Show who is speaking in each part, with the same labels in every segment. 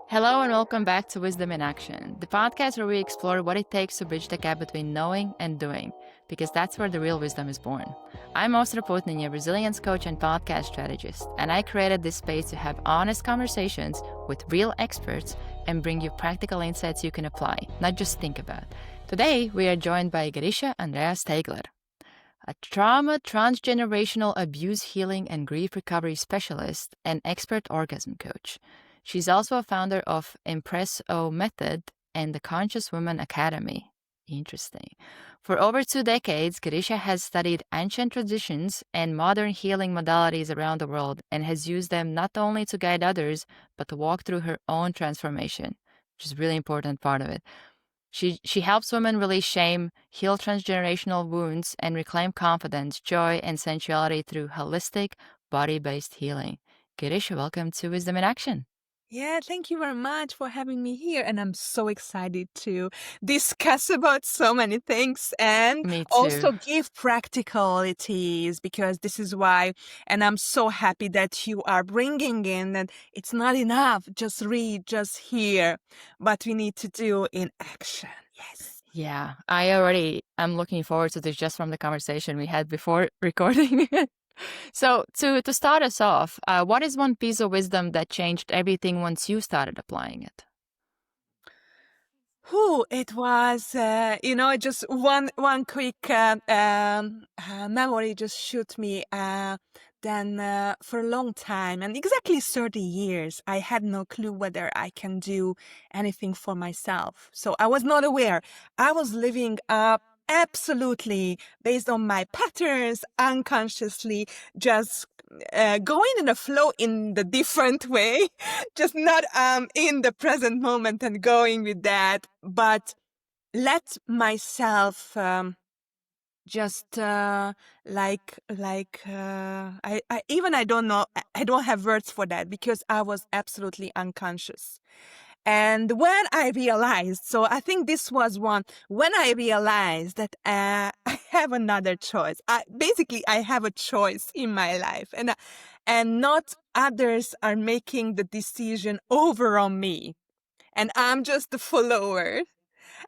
Speaker 1: Hello and welcome back to Wisdom in Action, the podcast where we explore what it takes to bridge the gap between knowing and doing, because that's where the real wisdom is born. I'm Austra, a resilience coach and podcast strategist, and I created this space to have honest conversations with real experts and bring you practical insights you can apply, not just think about. Today, we are joined by Girisha Andrea Steigler, a trauma, transgenerational abuse healing, and grief recovery specialist and expert orgasm coach. She's also a founder of ImpressO Method and the Conscious Woman Academy. Interesting. For over 2 decades, Girisha has studied ancient traditions and modern healing modalities around the world and has used them not only to guide others, but to walk through her own transformation, which is a really important part of it. She helps women release shame, heal transgenerational wounds, and reclaim confidence, joy, and sensuality through holistic, body-based healing. Girisha, welcome to Wisdom in Action.
Speaker 2: Yeah, thank you very much for having me here. And I'm so excited to discuss about so many things and
Speaker 1: Me too.
Speaker 2: also give practicalities because this is why. And I'm so happy that you are bringing in that it's not enough. Just read, just hear, but we need to do in action. Yes.
Speaker 1: Yeah, I'm looking forward to this just from the conversation we had before recording. So to start us off, what is one piece of wisdom that changed everything once you started applying it?
Speaker 2: It was, just one quick memory just shoot me. Then for a long time, and exactly 30 years, I had no clue whether I can do anything for myself. So I was not aware. I was living up absolutely based on my patterns, unconsciously, just going in a flow in the different way, just not in the present moment and going with that, but let myself just I don't know, I don't have words for that because I was absolutely unconscious. And when I realized, so I think this was one, when I realized that I have another choice. I have a choice in my life, and not others are making the decision over on me, and I'm just the follower.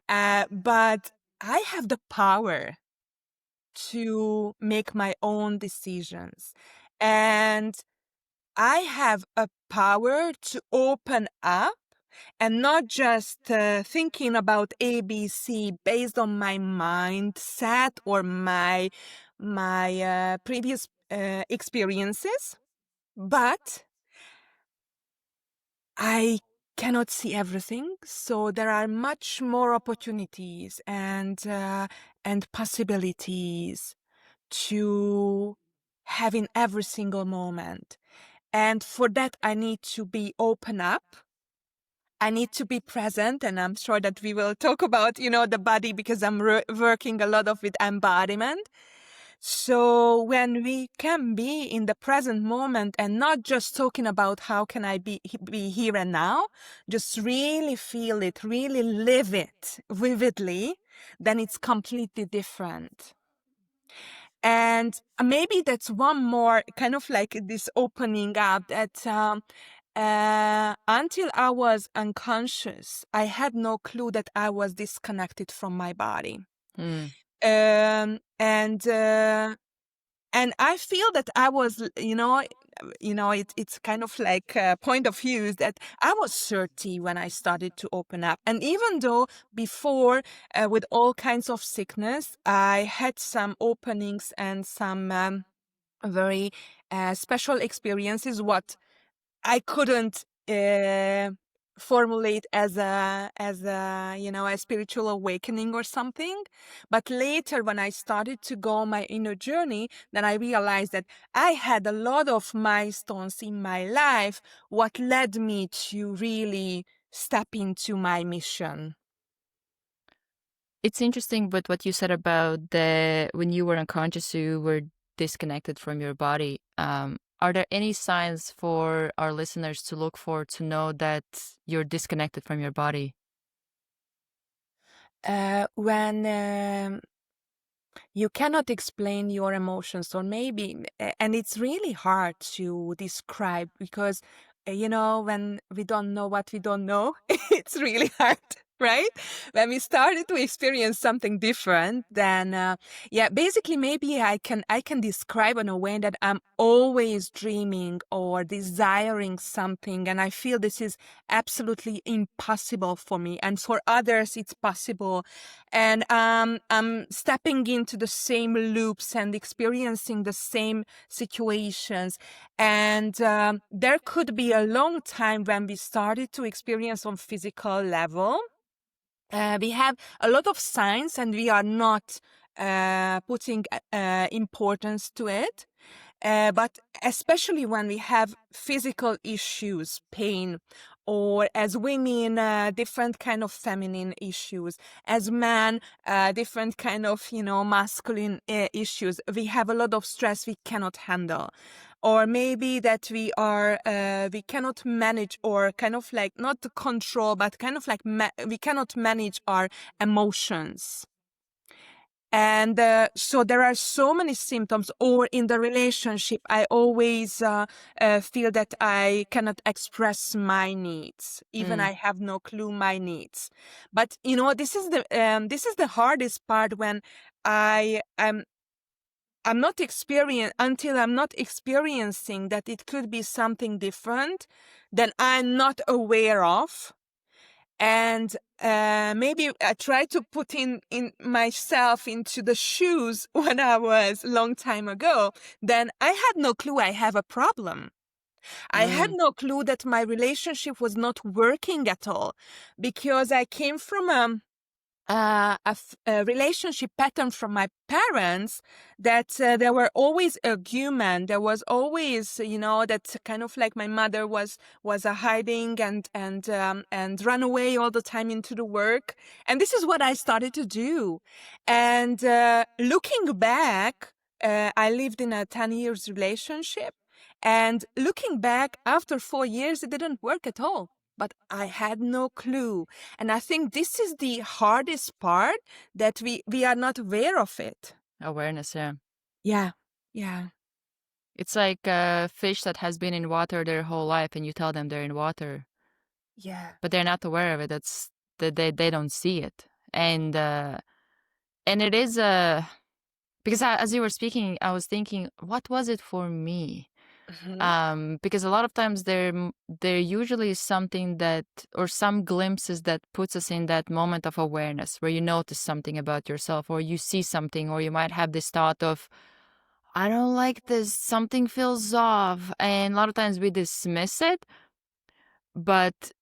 Speaker 2: But I have the power to make my own decisions, and I have a power to open up and not just thinking about ABC based on my mindset or my previous experiences, but I cannot see everything, so there are much more opportunities and possibilities to have in every single moment. And for that, I need to be open up. I need to be present, and I'm sure that we will talk about, the body because I'm working a lot with embodiment. So when we can be in the present moment and not just talking about how can I be here and now, just really feel it, really live it vividly, then it's completely different. And maybe that's one more kind of like this opening up that until I was unconscious, I had no clue that I was disconnected from my body. And I feel that I was, it's kind of like a point of view that I was 30 when I started to open up. And even though before, with all kinds of sickness, I had some openings and some very special experiences, what I couldn't formulate as a a spiritual awakening or something. But later, when I started to go on my inner journey, then I realized that I had a lot of milestones in my life, what led me to really step into my mission.
Speaker 1: It's interesting with what you said about when you were unconscious, you were disconnected from your body. Are there any signs for our listeners to look for to know that you're disconnected from your body?
Speaker 2: When you cannot explain your emotions, or maybe, and it's really hard to describe because when we don't know what we don't know, it's really hard, right? When we started to experience something different, then basically maybe I can describe in a way that I'm always dreaming or desiring something, and I feel this is absolutely impossible for me, and for others it's possible, and I'm stepping into the same loops and experiencing the same situations. And there could be a long time when we started to experience on physical level. We have a lot of signs and we are not putting importance to it. But especially when we have physical issues, pain, or as women, different kind of feminine issues, as men, different kind of, masculine issues. We have a lot of stress we cannot handle. Or maybe that we cannot manage, or kind of like not to control, but kind of like we cannot manage our emotions. And so there are so many symptoms. Or in the relationship, I always feel that I cannot express my needs. Even I have no clue my needs. But this is the hardest part when I'm not until I'm not experiencing that it could be something different that I'm not aware of. And maybe I try to put in myself into the shoes when I was a long time ago. Then I had no clue I have a problem. I had no clue that my relationship was not working at all, because I came from a relationship pattern from my parents that there were always argument. There was always, that kind of like my mother was a hiding and run away all the time into the work. And this is what I started to do. And looking back, I lived in a 10 years relationship. And looking back, after 4 years, it didn't work at all. But I had no clue. And I think this is the hardest part, that we are not aware of it.
Speaker 1: Awareness, yeah.
Speaker 2: Yeah.
Speaker 1: It's like a fish that has been in water their whole life and you tell them they're in water.
Speaker 2: Yeah.
Speaker 1: But they're not aware of it. That's that they don't see it. And it is because as you were speaking, I was thinking, what was it for me? Because a lot of times there usually is something that, or some glimpses that puts us in that moment of awareness where you notice something about yourself, or you see something, or you might have this thought of, I don't like this, something feels off. And a lot of times we dismiss it. But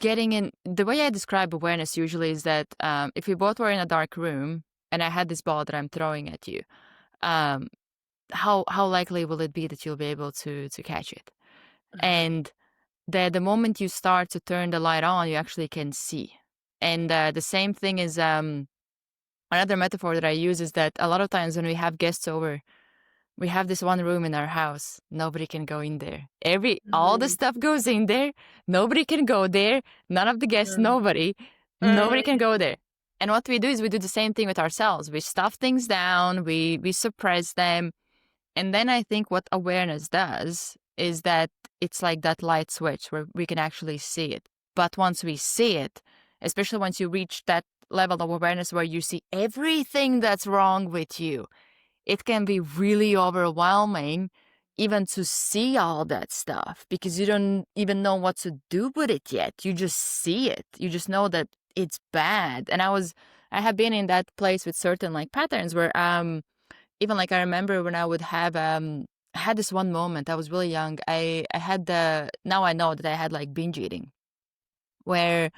Speaker 1: getting in, the way I describe awareness usually is that if we both were in a dark room and I had this ball that I'm throwing at you, how likely will it be that you'll be able to catch it? And the moment you start to turn the light on, you actually can see. And the same thing is another metaphor that I use is that a lot of times when we have guests over, we have this one room in our house. Nobody can go in there. All the stuff goes in there. Nobody can go there. None of the guests, nobody can go there. And what we do is we do the same thing with ourselves. We stuff things down. We suppress them. And then I think what awareness does is that it's like that light switch where we can actually see it. But once we see it, especially once you reach that level of awareness where you see everything that's wrong with you, it can be really overwhelming even to see all that stuff, because you don't even know what to do with it yet. You just see it. You just know that it's bad. And I have been in that place with certain like patterns where even like I remember when I would have I had this one moment. I was really young. I had now I know that I had like binge eating, where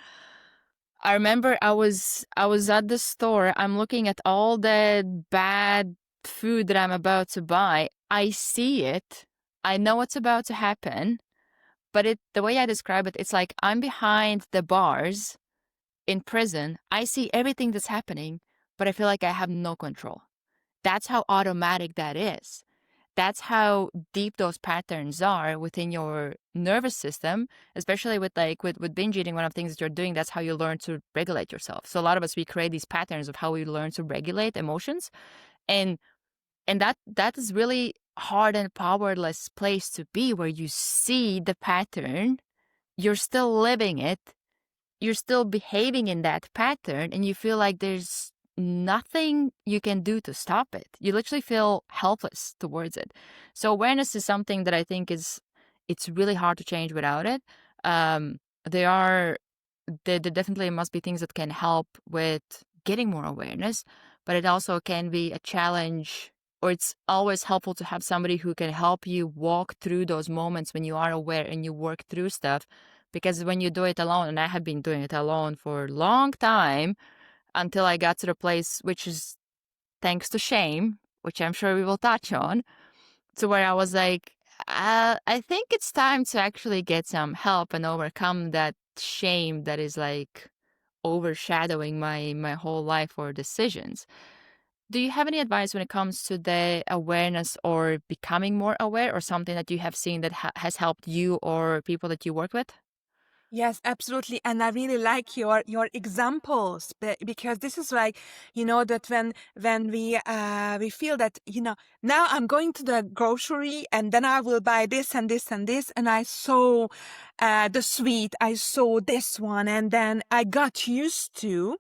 Speaker 1: I remember I was at the store. I'm looking at all the bad food that I'm about to buy. I see it. I know what's about to happen. But the way I describe it, it's like I'm behind the bars in prison. I see everything that's happening, but I feel like I have no control. That's how automatic that is. That's how deep those patterns are within your nervous system, especially with binge eating. One of the things that you're doing, that's how you learn to regulate yourself. So a lot of us, we create these patterns of how we learn to regulate emotions. And that is really hard and powerless place to be, where you see the pattern, you're still living it, you're still behaving in that pattern, and you feel like there's nothing you can do to stop it. You literally feel helpless towards it. So awareness is something that I think it's really hard to change without it. Um, there definitely must be things that can help with getting more awareness, but it also can be a challenge, or it's always helpful to have somebody who can help you walk through those moments when you are aware and you work through stuff. Because when you do it alone, and I have been doing it alone for a long time until I got to the place, which is thanks to shame, which I'm sure we will touch on, to where I was like, I think it's time to actually get some help and overcome that shame that is like overshadowing my whole life or decisions. Do you have any advice when it comes to the awareness or becoming more aware, or something that you have seen that has helped you or people that you work with?
Speaker 2: Yes, absolutely. And I really like your examples, because this is like, that when we feel that, now I'm going to the grocery and then I will buy this and this and this, and I saw the sweet, I saw this one, and then I got used to.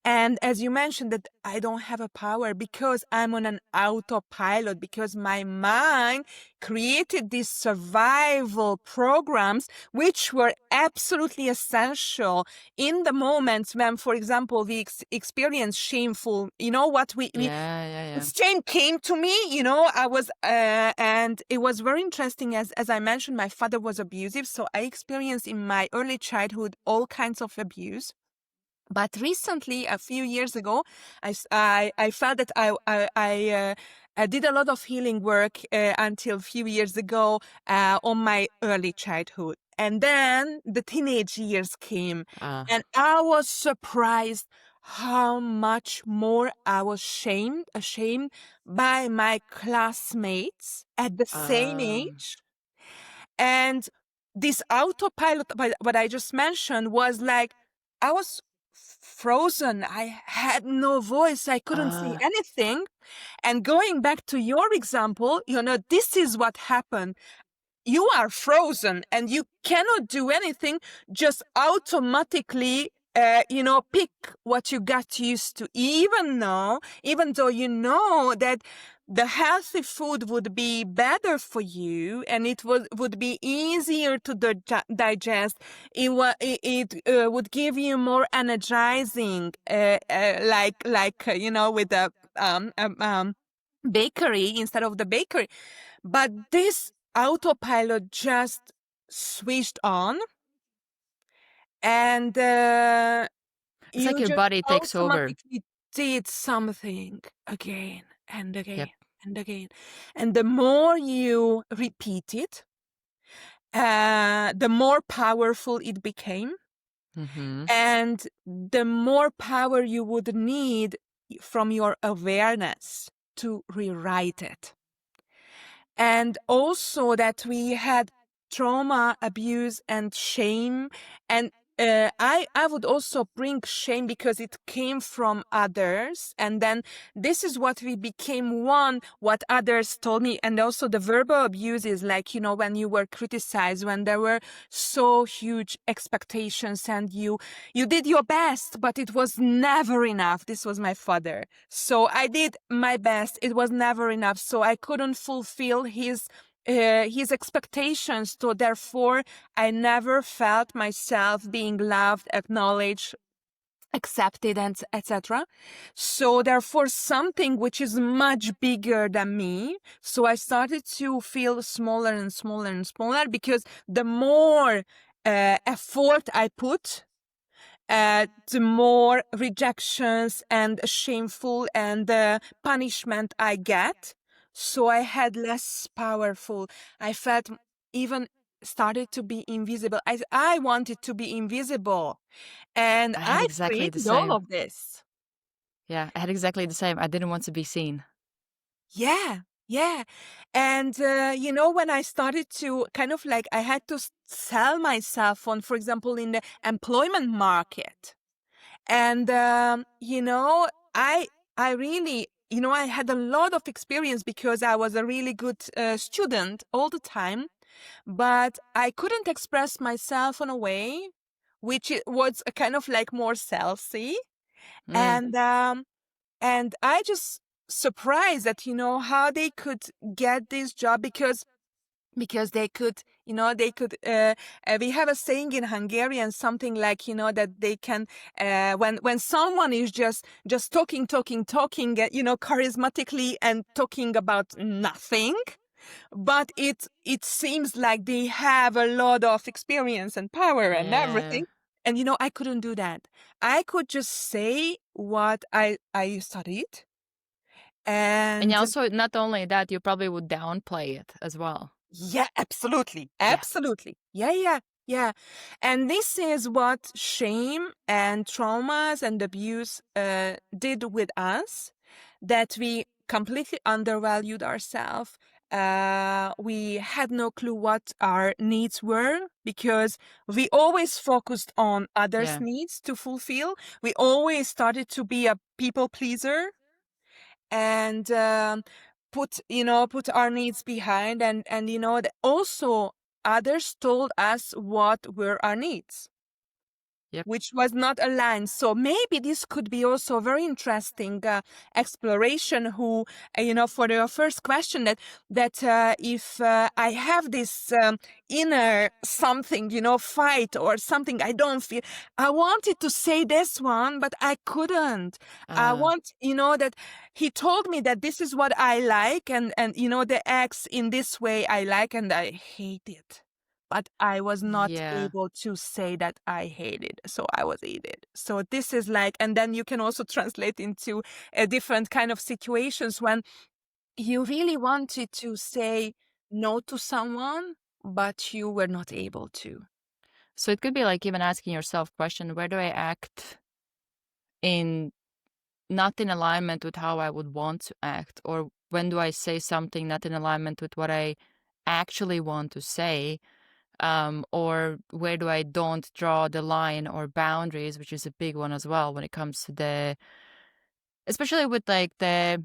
Speaker 2: And as you mentioned, that I don't have a power because I'm on an autopilot, because my mind created these survival programs, which were absolutely essential in the moments when, for example, we experience shameful, what
Speaker 1: Yeah.
Speaker 2: shame came to me, I was, and it was very interesting. As I mentioned, my father was abusive. So I experienced in my early childhood all kinds of abuse. But recently, a few years ago, I felt that I did a lot of healing work until a few years ago on my early childhood. And then the teenage years came, and I was surprised how much more I was ashamed by my classmates at the same age. And this autopilot, what I just mentioned, was like, I was frozen. I had no voice. I couldn't say anything. And going back to your example, this is what happened. You are frozen and you cannot do anything, just automatically pick what you got used to, even though you know that the healthy food would be better for you and it would be easier to digest. It would give you more energizing, with the bakery instead of the bakery. But this autopilot just switched on, and
Speaker 1: It's like
Speaker 2: you
Speaker 1: your
Speaker 2: just
Speaker 1: body takes over.
Speaker 2: automatically did something again and
Speaker 1: Yep.
Speaker 2: again and again. And the more you repeat it, the more powerful it became.
Speaker 1: Mm-hmm.
Speaker 2: And the more power you would need from your awareness to rewrite it. And also that we had trauma, abuse, and shame. And I would also bring shame because it came from others. And then this is what we became what others told me. And also the verbal abuse is like, when you were criticized, when there were so huge expectations and you did your best, but it was never enough. This was my father. So I did my best. It was never enough. So I couldn't fulfill his expectations. So therefore, I never felt myself being loved, acknowledged, accepted, and etc. So therefore, something which is much bigger than me. So I started to feel smaller and smaller and smaller, because the more effort I put, the more rejections and shameful and punishment I get. So I had less powerful. I felt even started to be invisible. I wanted to be invisible. And
Speaker 1: I had
Speaker 2: I
Speaker 1: exactly the
Speaker 2: created all
Speaker 1: same.
Speaker 2: of this.
Speaker 1: Yeah, I had exactly the same. I didn't want to be seen.
Speaker 2: Yeah, yeah. And, when I started to kind of like, I had to sell myself on, for example, in the employment market. And, I really I had a lot of experience because I was a really good student all the time, but I couldn't express myself in a way which was a kind of like more selfie.
Speaker 1: Mm.
Speaker 2: And I just surprised that, how they could get this job because they could, we have a saying in Hungarian, something like, that they can, when someone is just talking, charismatically and talking about nothing, but it seems like they have a lot of experience and power and
Speaker 1: Yeah.
Speaker 2: everything. And, I couldn't do that. I could just say what I studied.
Speaker 1: And
Speaker 2: And
Speaker 1: also, not only that, you probably would downplay it as well.
Speaker 2: yeah, absolutely.
Speaker 1: Yeah.
Speaker 2: Absolutely. Yeah, yeah, yeah. And this is what shame and traumas and abuse did with us, that we completely undervalued ourselves. We had no clue what our needs were because we always focused on others'
Speaker 1: Yeah.
Speaker 2: needs to fulfill. We always started to be a people pleaser and put our needs behind, and also others told us what were our needs,
Speaker 1: Yep.
Speaker 2: which was not aligned. So maybe this could be also a very interesting exploration. Who, for your first question, that if I have this inner something, fight or something, I don't feel. I wanted to say this one, but I couldn't. I
Speaker 1: Uh,
Speaker 2: want, that he told me that this is what I like, and the acts in this way I like, and I hate it. But I was not
Speaker 1: yeah.
Speaker 2: able to say that I hate it. So I was hated. So this is like, and then you can also translate into a different kind of situations when you really wanted to say no to someone, but you were not able to.
Speaker 1: So it could be like even asking yourself question, where do I act in not in alignment with how I would want to act? Or when do I say something not in alignment with what I actually want to say? Or where do I don't draw the line or boundaries, which is a big one as well when it comes to especially with like with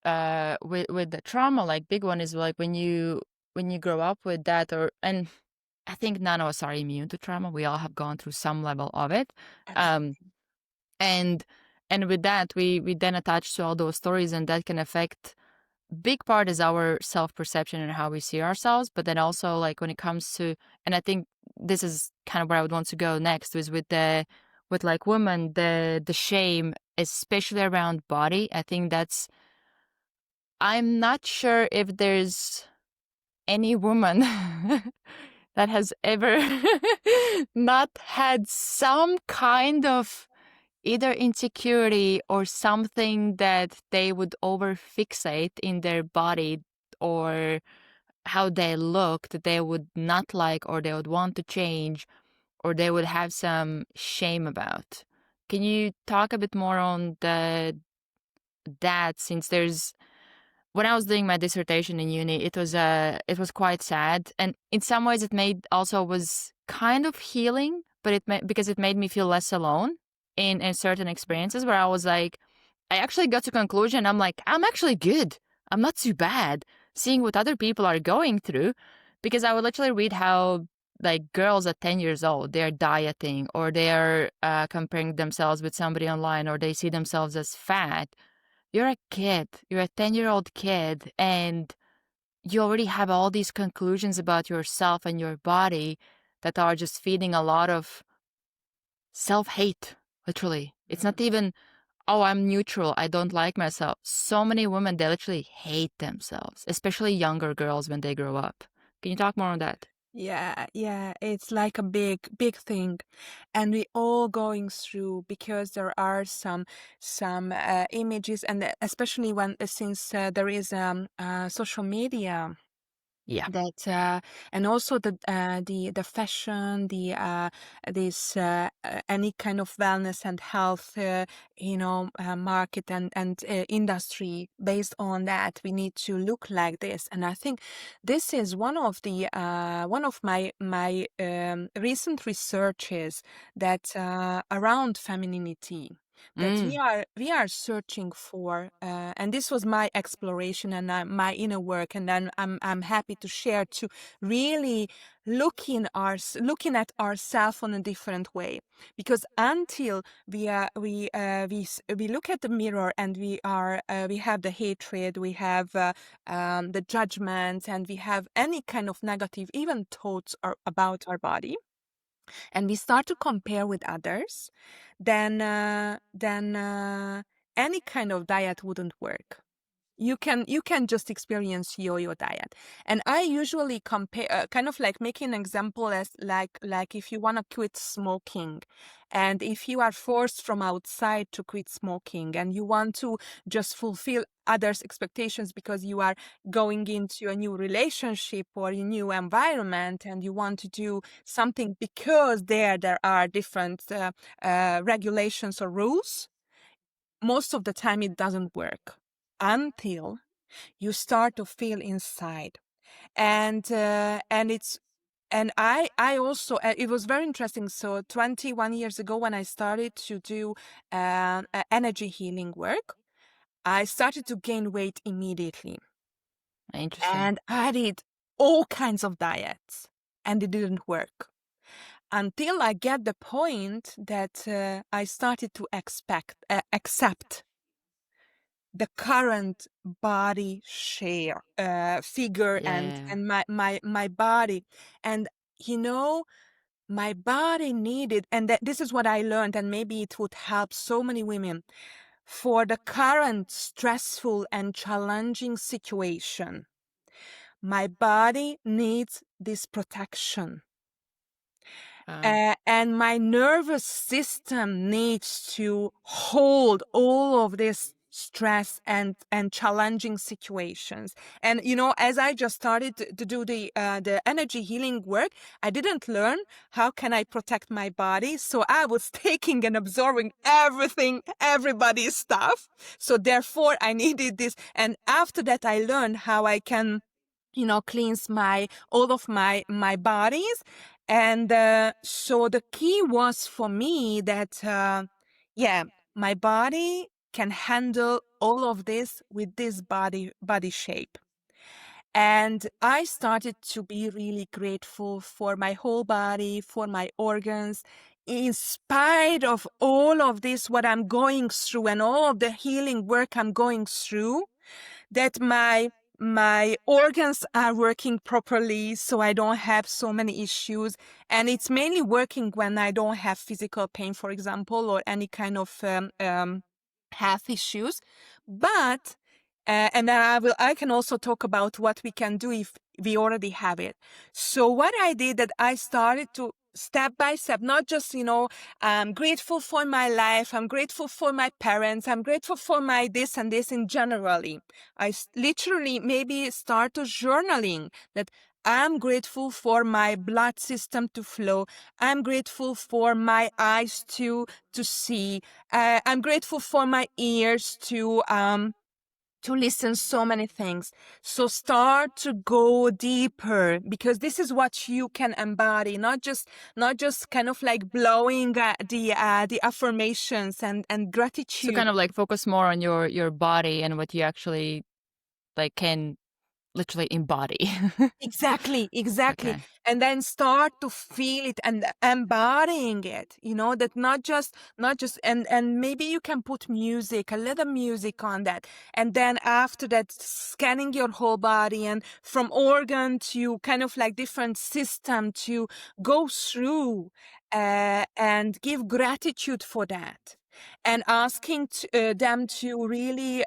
Speaker 1: the trauma, like big one is like when you grow up with that, and I think none of us are immune to trauma. We all have gone through some level of it. Um,
Speaker 2: Absolutely.
Speaker 1: and and with that, we then attach to all those stories, and that can affect. Big part is our self-perception and how we see ourselves, but then also like when it comes to, and I think this is kind of where I would want to go next, is with like women, the shame, especially around body. I think I'm not sure if there's any woman that has ever not had some kind of either insecurity or something that they would over fixate in their body, or how they look, that they would not like, or they would want to change, or they would have some shame about. Can you talk a bit more on that, since there's, when I was doing my dissertation in uni, it was quite sad, and in some ways it made also was kind of healing, but because it made me feel less alone in certain experiences where I was like, I actually got to conclusion. I'm like, I'm actually good. I'm not too bad. Seeing what other people are going through, because I would literally read how like girls at 10 years old, they're dieting, or they're comparing themselves with somebody online, or they see themselves as fat. You're a kid, you're a 10-year-old kid, and you already have all these conclusions about yourself and your body that are just feeding a lot of self-hate, literally. It's not even, oh, I'm neutral, I don't like myself. So many women, they literally hate themselves, especially younger girls when they grow up. Can you talk more on that?
Speaker 2: Yeah, yeah, it's like a big thing, and we all going through, because there are some images, and especially when since there is social media,
Speaker 1: Yeah.
Speaker 2: that and also the fashion, the this any kind of wellness and health market and industry. Based on that, we need to look like this, and I think this is one of my recent researches that around femininity. that we are searching for, and this was my exploration and my inner work, and then I'm happy to share, to really looking at ourselves on a different way, because until we look at the mirror and we have the hatred, we have the judgments, and we have any kind of negative even thoughts about our body, and we start to compare with others, then any kind of diet wouldn't work. You can just experience yo-yo diet. And I usually compare, kind of like making an example as like if you want to quit smoking, and if you are forced from outside to quit smoking, and you want to just fulfill others' expectations because you are going into a new relationship or a new environment, and you want to do something because there are different regulations or rules, most of the time it doesn't work until you start to feel inside. And I also, it was very interesting. So 21 years ago, when I started to do energy healing work, I started to gain weight immediately.
Speaker 1: Interesting.
Speaker 2: And I did all kinds of diets, and it didn't work until I get the point that I started to accept the current body figure,
Speaker 1: Yeah.
Speaker 2: and my body. And my body needed, and this is what I learned, and maybe it would help so many women, for the current stressful and challenging situation, my body needs this protection. And my nervous system needs to hold all of this stress and challenging situations. And as I just started to do the energy healing work, I didn't learn how can I protect my body, so I was taking and absorbing everybody's stuff. So therefore I needed this, and after that I learned how I can cleanse all of my bodies. And so the key was for me that my body can handle all of this with this body shape. And I started to be really grateful for my whole body, for my organs, in spite of all of this, what I'm going through and all of the healing work I'm going through, that my organs are working properly, so I don't have so many issues. And it's mainly working when I don't have physical pain, for example, or any kind of health issues. But and then I can also talk about what we can do if we already have it. So what I did, that I started to step by step, not just, I'm grateful for my life, I'm grateful for my parents, I'm grateful for my this and this in generally. I literally maybe start to journaling that I'm grateful for my blood system to flow. I'm grateful for my eyes to see. I'm grateful for my ears to listen so many things. So start to go deeper, because this is what you can embody, not just kind of like blowing the affirmations and gratitude.
Speaker 1: So kind of like focus more on your body and what you actually can literally embody.
Speaker 2: Exactly.
Speaker 1: Okay.
Speaker 2: And then start to feel it and embodying it, that not just, and maybe you can put music, a little music on that. And then after that, scanning your whole body, and from organ to kind of like different system, to go through and give gratitude for that. And asking them to really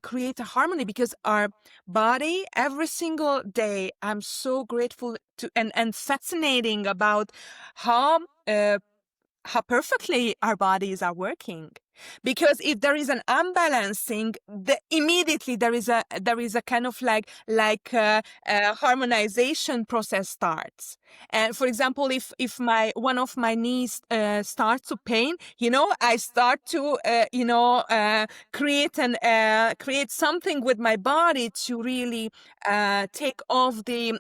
Speaker 2: create a harmony, because our body, every single day, I'm so grateful to and fascinating about how perfectly our bodies are working. Because if there is an unbalancing, immediately there is a kind of like harmonization process starts. And for example, if one of my knees starts to pain, I start to create something with my body to really take off the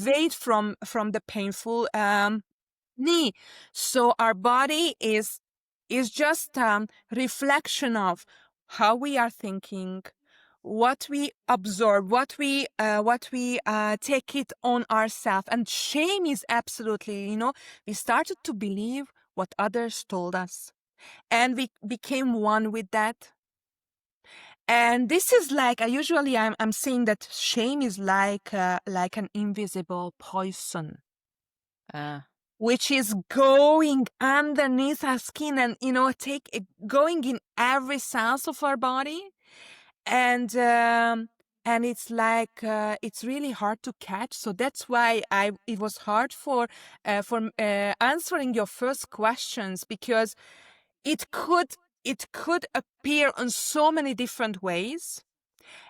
Speaker 2: weight from the painful knee. So our body is is just reflection of how we are thinking, what we absorb, what we take it on ourselves. And shame is absolutely, we started to believe what others told us, and we became one with that. And this is like, I'm saying that shame is like an invisible poison, which is going underneath our skin and, going in every cells of our body. And it's like, it's really hard to catch. So that's why it was hard for answering your first questions, because it could appear on so many different ways.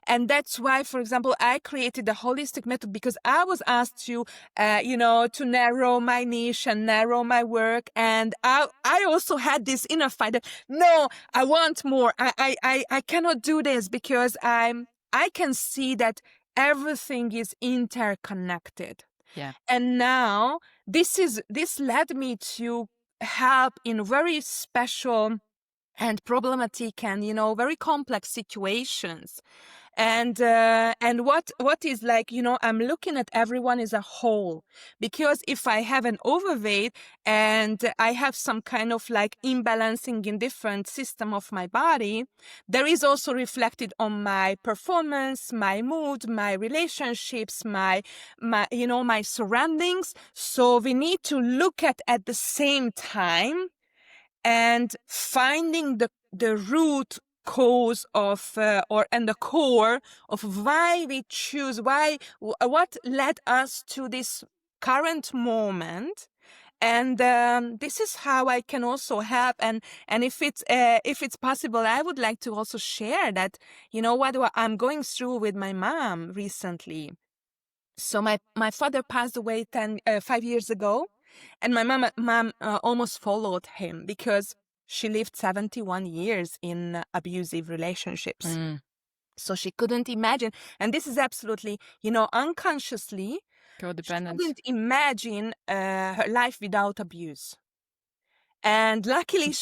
Speaker 2: And that's why, for example, I created the holistic method, because I was asked to, to narrow my niche and narrow my work. And I also had this inner fight that, no, I want more. I cannot do this, because I can see that everything is interconnected.
Speaker 1: Yeah.
Speaker 2: And now this led me to help in very special and problematic and, very complex situations. And what is like, I'm looking at everyone as a whole, because if I have an overweight and I have some kind of like imbalancing in different system of my body, there is also reflected on my performance, my mood, my relationships, my surroundings. So we need to look at the same time and finding the root cause of and the core of why we choose, what led us to this current moment. And this is how I can also help. And if it's possible, I would like to also share that, what I'm going through with my mom recently. So my father passed away 5 years ago, and my mom almost followed him, because she lived 71 years in abusive relationships. So she couldn't imagine, and this is absolutely, unconsciously,
Speaker 1: Codependent.
Speaker 2: she couldn't imagine her life without abuse. And luckily,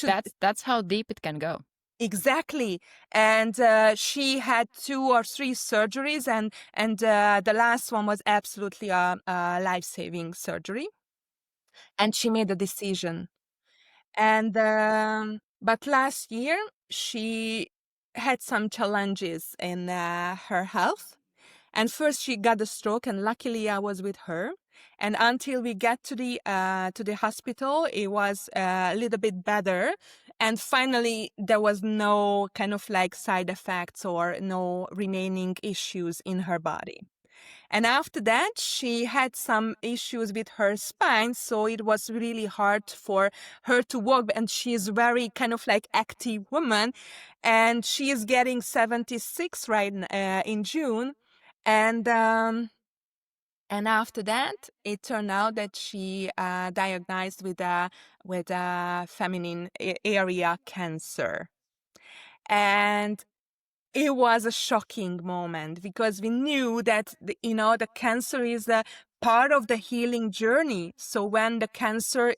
Speaker 1: that's how deep it can go.
Speaker 2: Exactly. And she had 2 or 3 surgeries, and the last one was absolutely a life-saving surgery. And she made a decision. And but last year she had some challenges in her health. And first she got a stroke, and luckily I was with her. And until we get to the hospital, it was a little bit better. And finally, there was no kind of like side effects or no remaining issues in her body. And after that, she had some issues with her spine, so it was really hard for her to walk. And she is very kind of like active woman, and she is getting 76 right in June. And after that, it turned out that she diagnosed with a feminine area cancer. And it was a shocking moment, because we knew that the cancer is a part of the healing journey. So when the cancer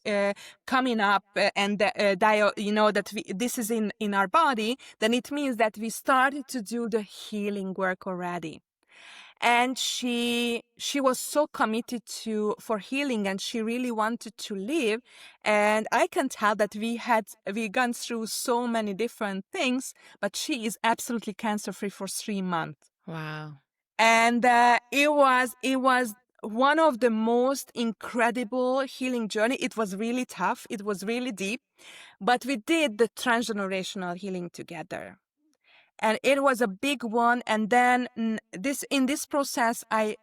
Speaker 2: coming up and that this is in our body, then it means that we started to do the healing work already. And she was so committed for healing, and she really wanted to live. And I can tell that we gone through so many different things, but she is absolutely cancer-free for 3 months.
Speaker 1: Wow.
Speaker 2: And it was one of the most incredible healing journey. It was really tough. It was really deep, but we did the transgenerational healing together. And it was a big one. And then in this process, I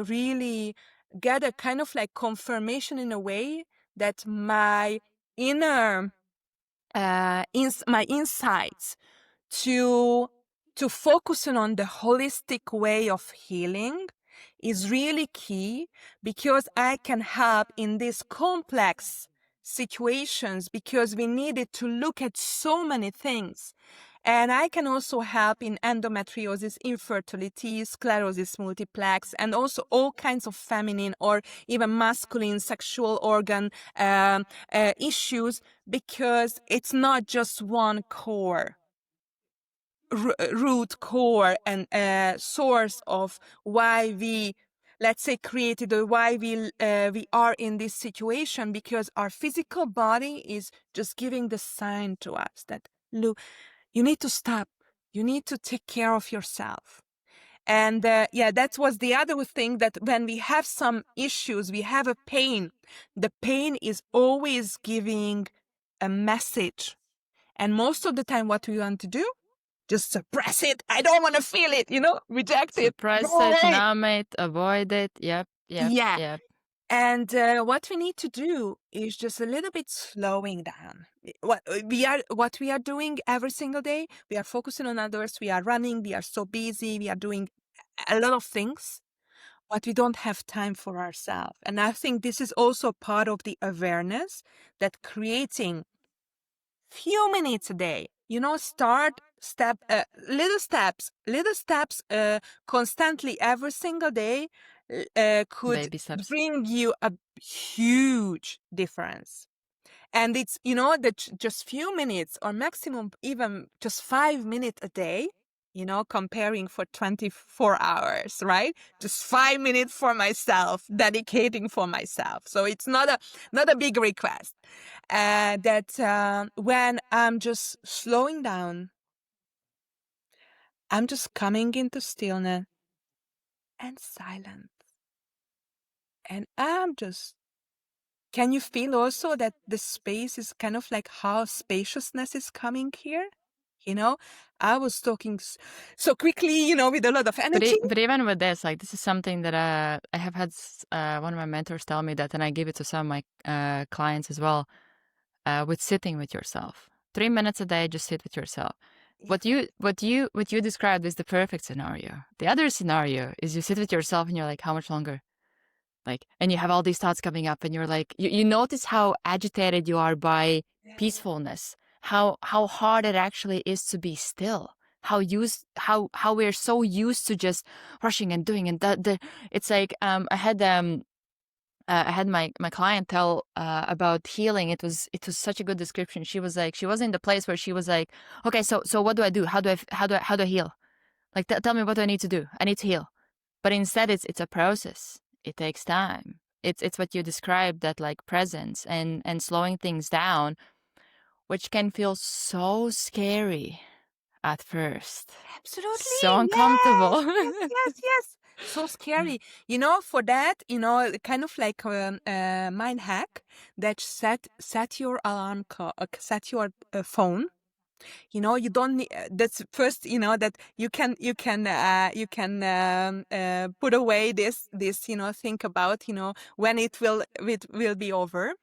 Speaker 2: really get a kind of like confirmation in a way that my inner, my insights to focusing on the holistic way of healing is really key, because I can help in these complex situations, because we needed to look at so many things. And I can also help in endometriosis, infertility, sclerosis multiplex, and also all kinds of feminine or even masculine sexual organ issues, because it's not just one core. Root core and source of why we, let's say, created, or why we are in this situation, because our physical body is just giving the sign to us that, look, you need to stop, you need to take care of yourself. And that was the other thing, that when we have some issues, we have a pain, the pain is always giving a message. And most of the time what we want to do, just suppress it. I don't want to feel it, reject it.
Speaker 1: Suppress it, numb it, avoid it. Yep.
Speaker 2: Yeah. And what we need to do is just a little bit slowing down. What we are doing every single day, we are focusing on others, we are running, we are so busy, we are doing a lot of things, but we don't have time for ourselves. And I think this is also part of the awareness, that creating few minutes a day, start little steps constantly every single day could
Speaker 1: Baby steps.
Speaker 2: bring you a huge difference. And it's, that just few minutes, or maximum even just 5 minutes a day, comparing for 24 hours, right? Just 5 minutes for myself, dedicating for myself. So it's not a big request. That when I'm just slowing down, I'm just coming into stillness and silence. And can you feel also that the space is kind of like how spaciousness is coming here? I was talking so quickly, with a lot of energy.
Speaker 1: But even with this, like, this is something that I have had one of my mentors tell me that, and I give it to some of my clients as well, with sitting with yourself. 3 minutes a day, just sit with yourself. Yeah. What you described is the perfect scenario. The other scenario is you sit with yourself and you're like, how much longer? Like, and you have all these thoughts coming up, and you're like, you notice how agitated you are by peacefulness, how hard it actually is to be still, how we're so used to just rushing and doing, and it's like I had my client tell about healing. It was such a good description. She was like, she was in the place where she was like, okay, so what do I do? How do I heal? Like, tell me, what do I need to do? I need to heal. But instead, it's a process. It takes time. It's what you described, that like presence and slowing things down, which can feel so scary at first.
Speaker 2: Absolutely.
Speaker 1: So uncomfortable.
Speaker 2: Yes. So scary. For that, kind of like a mind hack, that set your alarm set your phone. You don't need, that's first, that you can put away this, think about, when it will be over.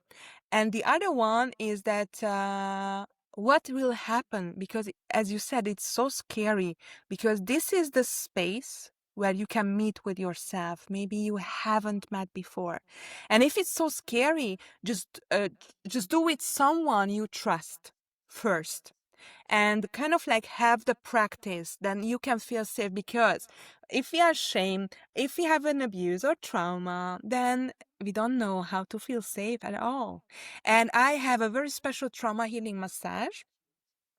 Speaker 2: And the other one is that what will happen, because as you said, it's so scary, because this is the space where you can meet with yourself. Maybe you haven't met before. And if it's so scary, just do with someone you trust first, and kind of like have the practice, then you can feel safe. Because if we are ashamed, if we have an abuse or trauma, then we don't know how to feel safe at all. And I have a very special trauma healing massage,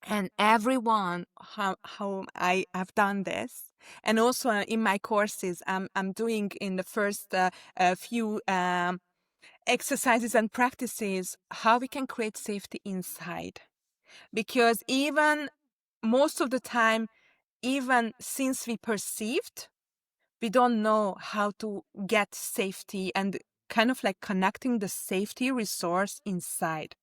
Speaker 2: and everyone how I have done this, and also in my courses, I'm doing in the first few exercises and practices how we can create safety inside. Because even most of the time, even since we perceived, we don't know how to get safety and kind of like connecting the safety resource inside.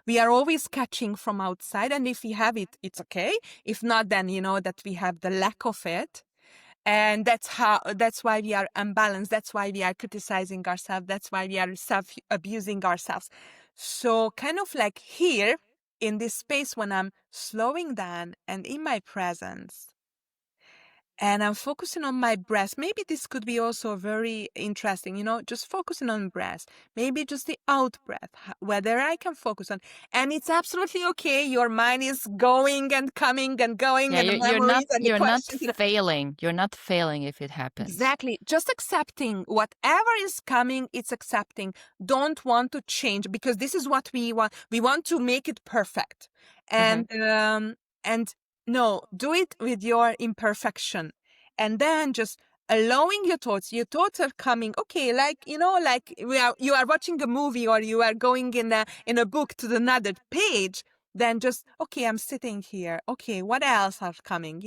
Speaker 2: We are always catching from outside, and if we have it, it's okay. If not, then that we have the lack of it. And that's why we are unbalanced. That's why we are criticizing ourselves. That's why we are self-abusing ourselves. So kind of like here in this space, when I'm slowing down and in my presence, and I'm focusing on my breath. Maybe this could be also very interesting, just focusing on breath. Maybe just the out breath, whether I can focus on. And it's absolutely okay. Your mind is going and coming and going,
Speaker 1: Yeah,
Speaker 2: and the memories and the
Speaker 1: you're not
Speaker 2: questions.
Speaker 1: failing. You're not failing if it happens.
Speaker 2: Exactly. Just accepting whatever is coming, it's accepting. Don't want to change, because this is what we want. We want to make it perfect. And no, do it with your imperfection. And then just allowing your thoughts. Your thoughts are coming. Okay, like you are watching a movie, or you are going in a book to another page. Then just, okay, I'm sitting here. Okay, what else are coming?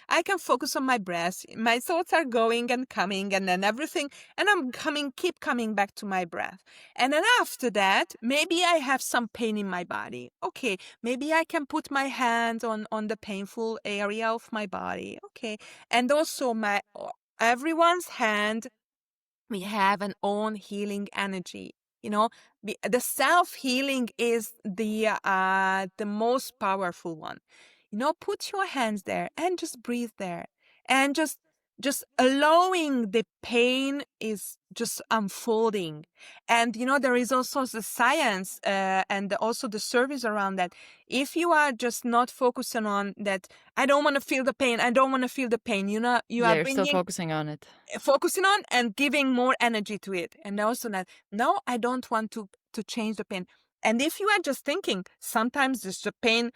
Speaker 2: I can focus on my breath. My thoughts are going and coming, and then everything, and I'm keep coming back to my breath. And then after that, maybe I have some pain in my body. Okay, maybe I can put my hand on the painful area of my body. Okay, and also everyone's hand, we have an own healing energy. The self-healing is the most powerful one. Put your hands there and just breathe there, and just allowing the pain is just unfolding. And there is also the science and also the service around that. If you are just not focusing on that, I don't want to feel the pain, I don't want to feel the pain, you are
Speaker 1: You're still
Speaker 2: bringing,
Speaker 1: focusing on it.
Speaker 2: focusing on and giving more energy to it. And also that, no, I don't want to change the pain. And if you are just thinking, sometimes just the pain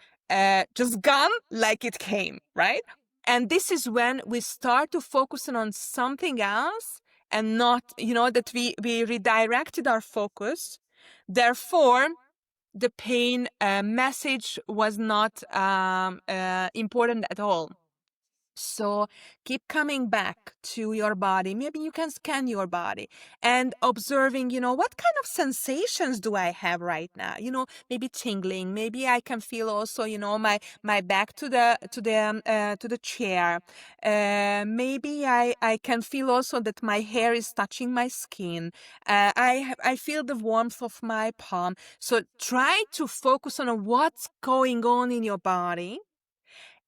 Speaker 2: just gone like it came, right? And this is when we start to focus on something else, and not, that we redirected our focus. Therefore, the pain message was not important at all. So keep coming back to your body. Maybe you can scan your body and observing, what kind of sensations do I have right now? Maybe tingling. Maybe I can feel also, my back to the chair. Maybe I can feel also that my hair is touching my skin. I feel the warmth of my palm. So try to focus on what's going on in your body.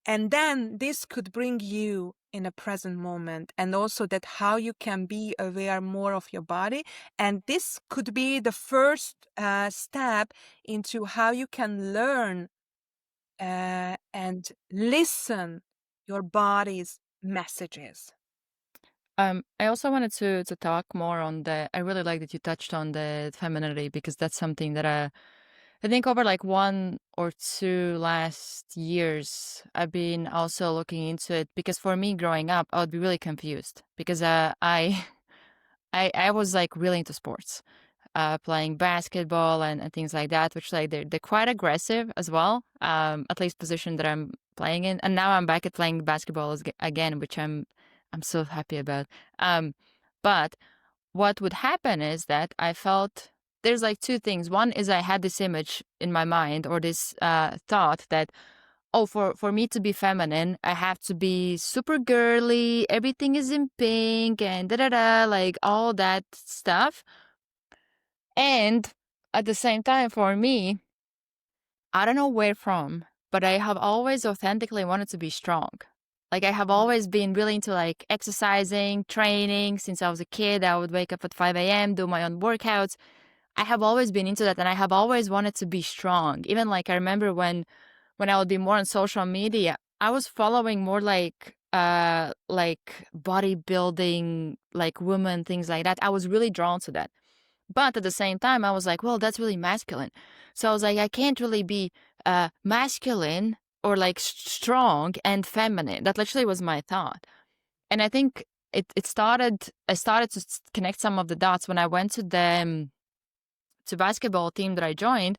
Speaker 2: And then this could bring you in a present moment, and also that how you can be aware more of your body. And this could be the first step into how you can learn and listen your body's messages.
Speaker 1: I also wanted to talk more on I really like that you touched on the femininity, because that's something that I think over like 1 or 2 last years, I've been also looking into it, because for me growing up, I would be really confused, because I was like really into sports, playing basketball and things like that, which like they're quite aggressive as well, at least position that I'm playing in. And now I'm back at playing basketball again, which I'm so happy about. But what would happen is that I felt there's like two things. One is I had this image in my mind, or this thought that, oh, for me to be feminine, I have to be super girly, everything is in pink and like all that stuff. And at the same time, for me, I don't know where from, but I have always authentically wanted to be strong. Like I have always been really into like exercising, training. Since I was a kid, I would wake up at 5 a.m., do my own workouts. I have always been into that, and I have always wanted to be strong. Even like I remember when I would be more on social media, I was following more like bodybuilding, like women, things like that. I was really drawn to that. But at the same time, I was like, well, that's really masculine. So I was like, I can't really be masculine or like strong and feminine. That literally was my thought. And I think I started to connect some of the dots when I went to the to basketball team that I joined.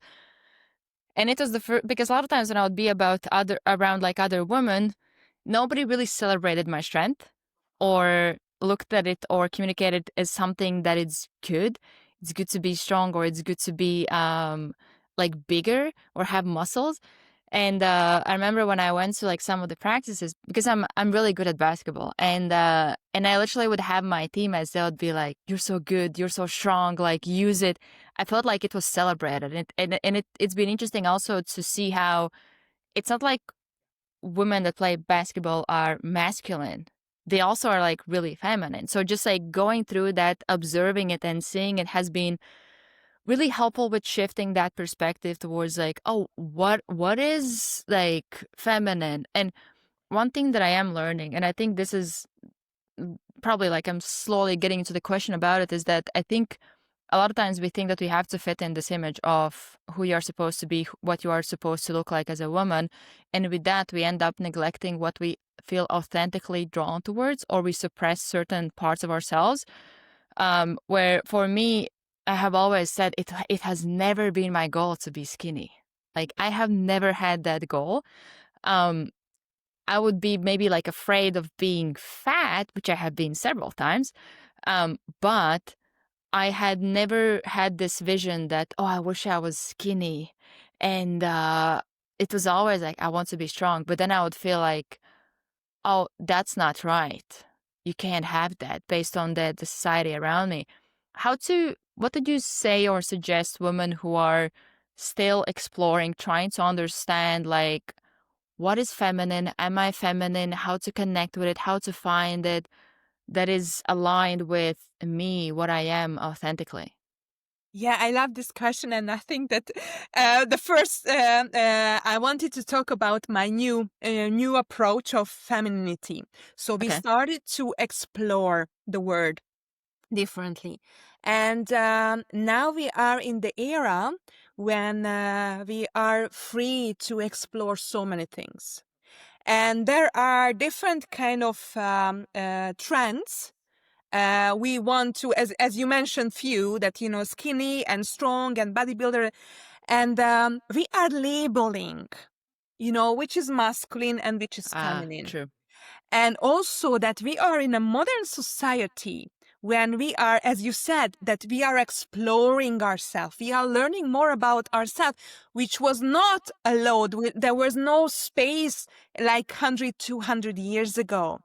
Speaker 1: And it was the first, because a lot of times when I would be around like other women, nobody really celebrated my strength or looked at it or communicated as something that it's good. It's good to be strong, or it's good to be like bigger or have muscles. And I remember when I went to like some of the practices, because I'm really good at basketball, and I literally would have my teammates. They would be like, "You're so good, you're so strong, like use it." I felt like it was celebrated, and it's been interesting also to see how it's not like women that play basketball are masculine. they also are like really feminine. So just like going through that, observing it and seeing it has been really helpful with shifting that perspective towards like, oh, what is like feminine? And one thing that I am learning, and I think this is probably like I'm slowly getting into the question about it, is that I think a lot of times we think that we have to fit in this image of who you are supposed to be, what you are supposed to look like as a woman. And with that, we end up neglecting what we feel authentically drawn towards, or we suppress certain parts of ourselves. Where for me, I have always said it has never been my goal to be skinny. Like I have never had that goal. Um, I would be maybe like afraid of being fat, which I have been several times. But I had never had this vision that, oh, I wish I was skinny. And it was always like, I want to be strong. But then I would feel like, oh, that's not right. You can't have that based on the society around me. What did you say or suggest women who are still exploring, trying to understand, like, what is feminine? Am I feminine? How to connect with it? How to find it that is aligned with me, what I am authentically?
Speaker 2: Yeah, I love this question, and I think that the first I wanted to talk about my new approach of femininity. So we
Speaker 1: Okay.
Speaker 2: started to explore the word differently, and now we are in the era when we are free to explore so many things, and there are different kind of trends. We want to, as you mentioned, few that, skinny and strong and bodybuilder, and we are labeling, which is masculine and which is
Speaker 1: Ah,
Speaker 2: feminine.
Speaker 1: true.
Speaker 2: And also that we are in a modern society when we are, as you said, that we are exploring ourselves. We are learning more about ourselves, which was not allowed. There was no space like 100, 200 years ago.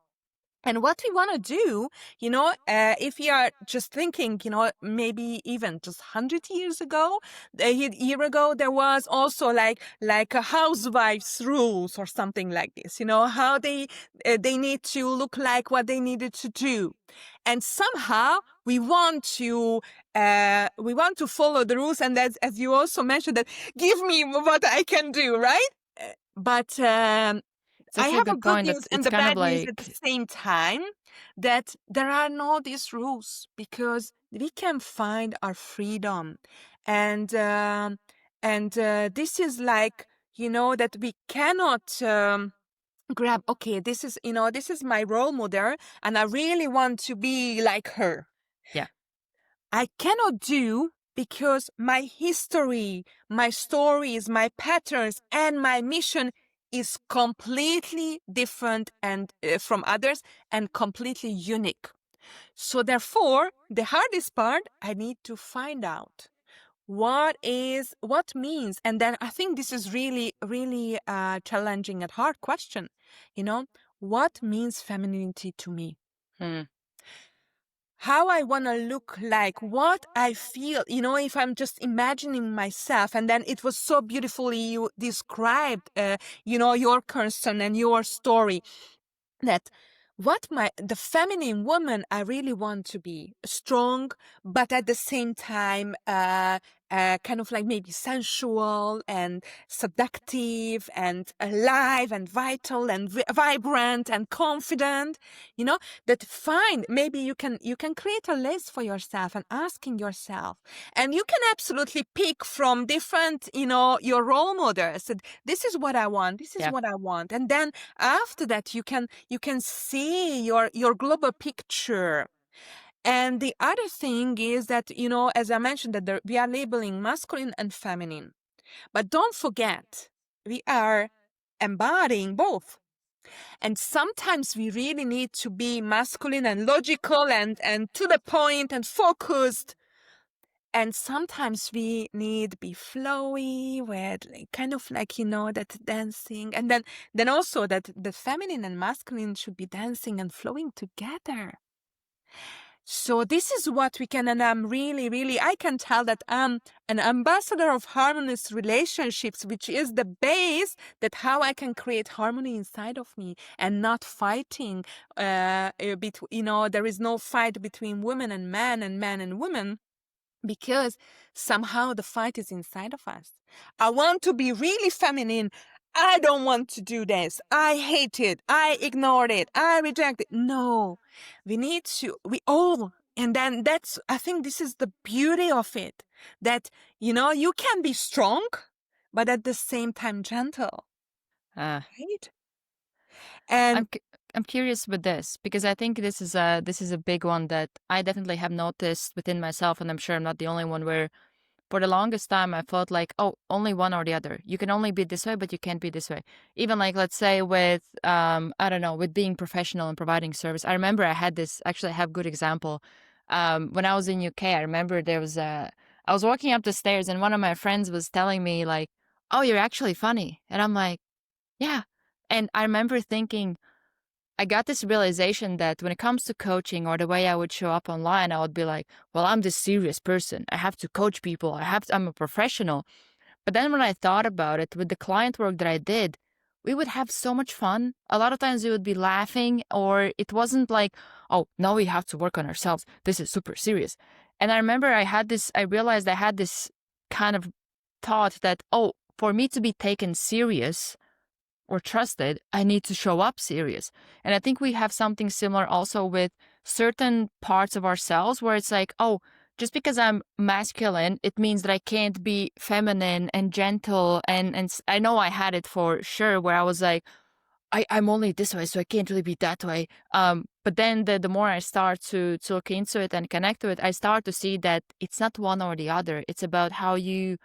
Speaker 2: And what we want to do, if we are just thinking, maybe even just 100 years ago, a year ago, there was also like a housewife's rules or something like this, how they need to look like what they needed to do. And somehow we want to follow the rules. And as you also mentioned, that give me what I can do, right? But
Speaker 1: It's
Speaker 2: I
Speaker 1: actually a
Speaker 2: have a
Speaker 1: good
Speaker 2: good
Speaker 1: point that
Speaker 2: news and
Speaker 1: it's
Speaker 2: the
Speaker 1: kind of
Speaker 2: bad news at the
Speaker 1: like,
Speaker 2: same time, that there are no these rules, because we can find our freedom, and this is like, that we cannot grab. Okay, this is my role model, and I really want to be like her.
Speaker 1: yeah,
Speaker 2: I cannot do, because my history, my stories, my patterns, and my mission is completely different and from others, and completely unique. So therefore, the hardest part, I need to find out what means. And then I think this is really, really challenging and hard question. What means femininity to me?
Speaker 1: hmm,
Speaker 2: How I want to look like, what I feel, if I'm just imagining myself. And then it was so beautifully you described, your concern and your story, that the feminine woman I really want to be strong, but at the same time, kind of like maybe sensual and seductive and alive and vital and vibrant and confident, that fine. Maybe you can create a list for yourself and asking yourself, and you can absolutely pick from different, your role models. This is what I want. This is
Speaker 1: yeah,
Speaker 2: what I want. And then after that, you can see your global picture. And the other thing is that, as I mentioned, that we are labeling masculine and feminine, but don't forget, we are embodying both. And sometimes we really need to be masculine and logical and to the point and focused. And sometimes we need be flowy with kind of like, that dancing. And then also that the feminine and masculine should be dancing and flowing together. So this is what we can, and I'm really, I can tell that I'm an ambassador of harmonious relationships, which is the base that how I can create harmony inside of me and not fighting. There is no fight between women and men and women, because somehow the fight is inside of us. I want to be really feminine. I don't want to do this. I hate it. I ignored it. I reject it. No, we all, and then I think this is the beauty of it, that, you can be strong, but at the same time gentle, right? And
Speaker 1: I'm curious with this, because I think this is a big one that I definitely have noticed within myself, and I'm sure I'm not the only one, where for the longest time I felt like, oh, only one or the other. You can only be this way, but you can't be this way. Even like, let's say with I don't know, with being professional and providing service. I remember I had this, actually I have a good example. When I was in UK, I remember I was walking up the stairs and one of my friends was telling me like, oh, you're actually funny. And I'm like, yeah. And I remember thinking, I got this realization that when it comes to coaching or the way I would show up online, I would be like, well, I'm this serious person. I have to coach people. I'm a professional. But then when I thought about it, with the client work that I did, we would have so much fun. A lot of times we would be laughing, or it wasn't like, oh, now we have to work on ourselves. This is super serious. And I remember I realized I had this kind of thought that, oh, for me to be taken serious or trusted, I need to show up serious. And I think we have something similar also with certain parts of ourselves, where it's like, oh, just because I'm masculine, it means that I can't be feminine and gentle. And I know I had it for sure, where I was like, I'm only this way, so I can't really be that way. But then the more I start to look into it and connect to it, I start to see that it's not one or the other. It's about how you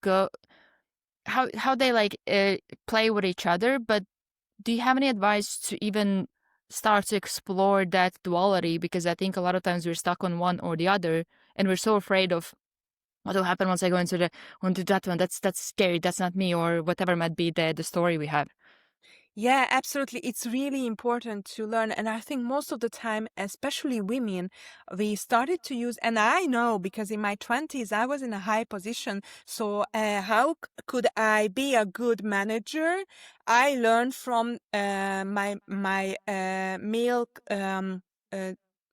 Speaker 1: go, how they like play with each other. But do you have any advice to even start to explore that duality? Because I think a lot of times we're stuck on one or the other, and we're so afraid of what will happen once I go into that one. That's scary. That's not me, or whatever might be the story we have.
Speaker 2: yeah, absolutely. It's really important to learn. And I think most of the time, especially women, we started to use, and I know because in my 20s, I was in a high position. So how could I be a good manager? I learned from my male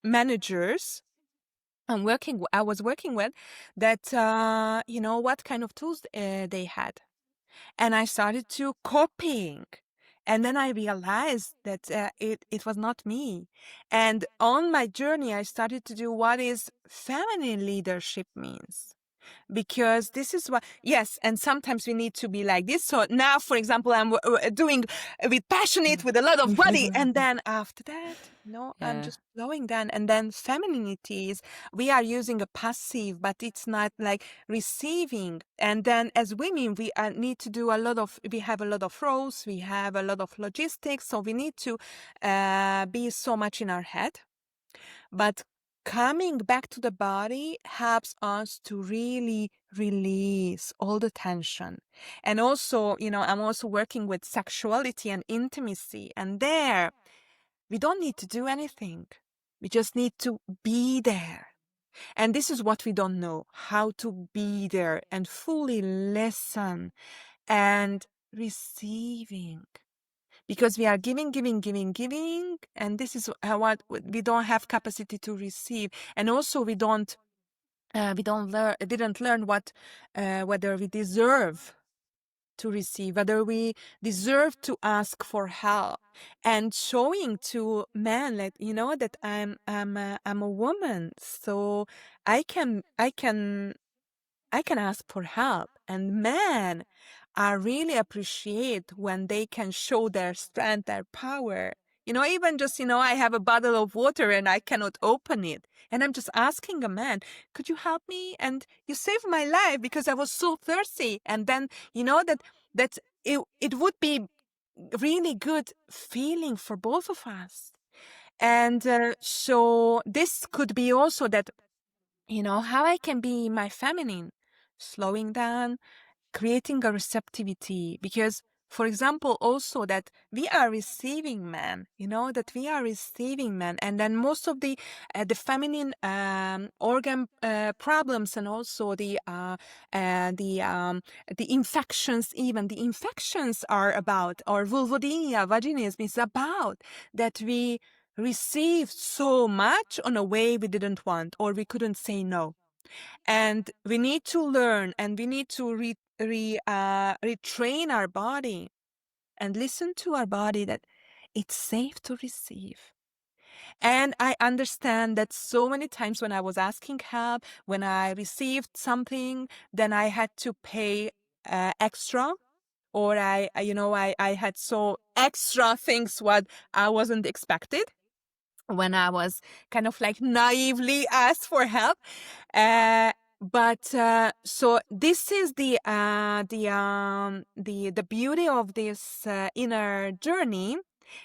Speaker 2: managers I was working with, that, what kind of tools they had. And I started to copying. And then I realized that it was not me. And on my journey, I started to do what is feminine leadership means. Because this is what, yes, and sometimes we need to be like this. So now, for example, I'm doing with passionate, with a lot of body. And then after that, I'm
Speaker 1: Yeah.
Speaker 2: just slowing down. And then femininity is, we are using a passive, but it's not like receiving. And then as women, we need to do we have a lot of roles, we have a lot of logistics. So we need to be so much in our head. But coming back to the body helps us to really release all the tension. And also, I'm also working with sexuality and intimacy. And there, we don't need to do anything. We just need to be there. And this is what we don't know, how to be there and fully listen and receiving. Because we are giving, and this is what we don't have capacity to receive. And also we didn't learn whether we deserve to receive, whether we deserve to ask for help, and showing to men that, that I'm a woman, so I can ask for help. And men I really appreciate when they can show their strength, their power. Even just, I have a bottle of water and I cannot open it. And I'm just asking a man, could you help me? And you saved my life because I was so thirsty. And then, that it would be really good feeling for both of us. And so this could be also that, how I can be my feminine, slowing down, creating a receptivity, because For example, also that we are receiving men, that we are receiving men, and then most of the feminine organ problems, and also the infections, even the infections are about, or vulvodynia, vaginism is about that we received so much on a way we didn't want, or we couldn't say no. And we need to learn, and we need to retrain our body and listen to our body that it's safe to receive. And I understand that so many times when I was asking help, when I received something, then I had to pay extra, or I had so extra things what I wasn't expected when I was kind of like naively asked for help. But so this is the beauty of this inner journey.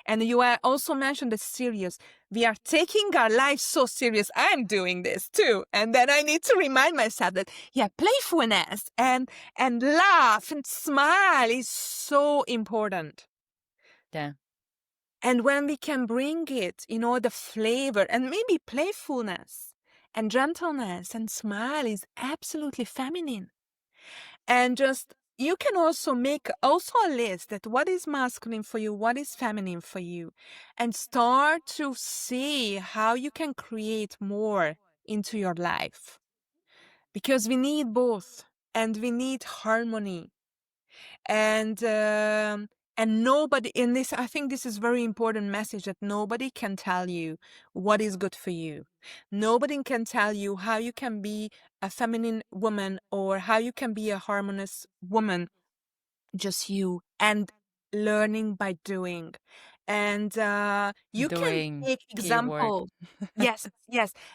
Speaker 2: And you also mentioned the serious. We are taking our life so serious. I'm doing this too, and then I need to remind myself that playfulness and laugh and smile is so important.
Speaker 1: Yeah.
Speaker 2: And when we can bring it, the flavor, and maybe playfulness and gentleness and smile is absolutely feminine. And just, you can also make also a list that what is masculine for you, what is feminine for you, and start to see how you can create more into your life. Because we need both, and we need harmony. And nobody in this, I think this is very important message, that nobody can tell you what is good for you. Nobody can tell you how you can be a feminine woman or how you can be a harmonious woman. Just you, and learning by doing. And you can
Speaker 1: Doing,
Speaker 2: take
Speaker 1: keyword.
Speaker 2: example. Yes,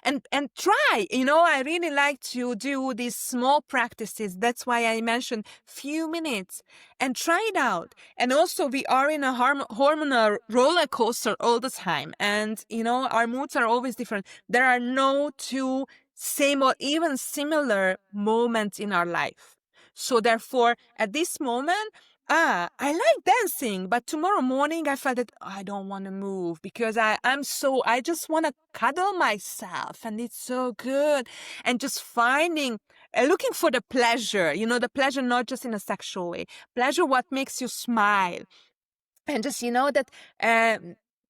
Speaker 2: and try. I really like to do these small practices. That's why I mentioned few minutes, and try it out. And also, we are in a hormonal roller coaster all the time, and our moods are always different. There are no two same or even similar moments in our life. So therefore, at this moment, I like dancing, but tomorrow morning I felt that I don't want to move because I just want to cuddle myself, and it's so good. And just finding, looking for the pleasure, the pleasure not just in a sexual way, pleasure what makes you smile. And just, that,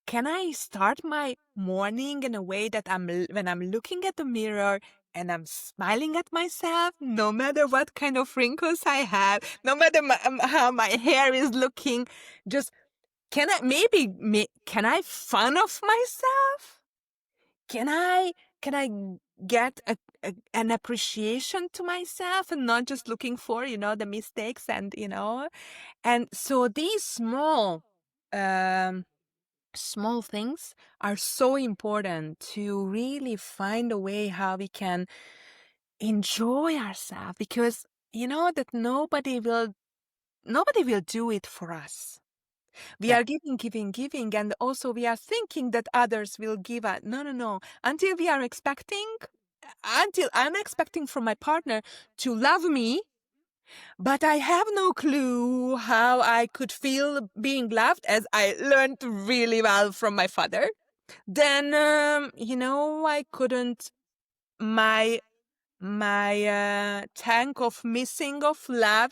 Speaker 2: can I start my morning in a way that when I'm looking at the mirror and I'm smiling at myself, no matter what kind of wrinkles I have, no matter how my hair is looking, just, can I fun of myself? Can I get an appreciation to myself, and not just looking for, the mistakes, and, and so these small things are so important to really find a way how we can enjoy ourselves, because that nobody will do it for us. We are giving, and also we are thinking that others will give us. No. Until I'm expecting from my partner to love me, but I have no clue how I could feel being loved, as I learned really well from my father. Then, I couldn't, my tank of missing of love,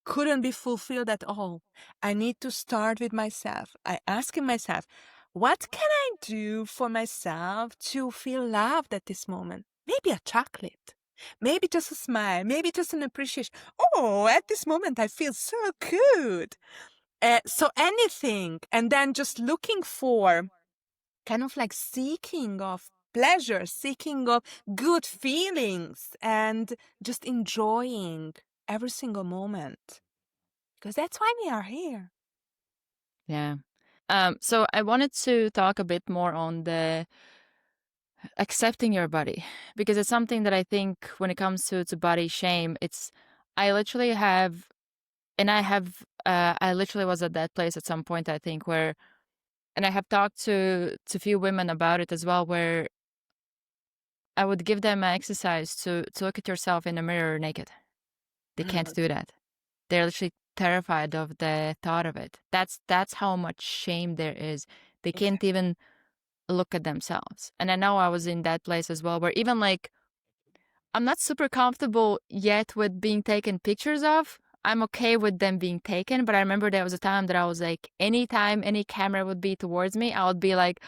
Speaker 2: couldn't be fulfilled at all. I need to start with myself. I asking myself, what can I do for myself to feel loved at this moment? Maybe a chocolate. Maybe just a smile. Maybe just an appreciation. Oh, at this moment I feel so good. So anything. And then just looking for, kind of like seeking of pleasure, seeking of good feelings, and just enjoying every single moment. Because that's why we are here.
Speaker 1: Yeah. So I wanted to talk a bit more on the accepting your body, because it's something that I think when it comes to body shame, I literally have, and I literally was at that place at some point, I think, where, and I have talked to few women about it as well, where I would give them an exercise to look at yourself in the mirror naked. They can't do that. They're literally terrified of the thought of it. That's how much shame there is. They can't even look at themselves. And I know I was in that place as well, where even like I'm not super comfortable yet with being taken pictures of. I'm okay with them being taken, but I remember there was a time that I was like, anytime any camera would be towards me, I would be like,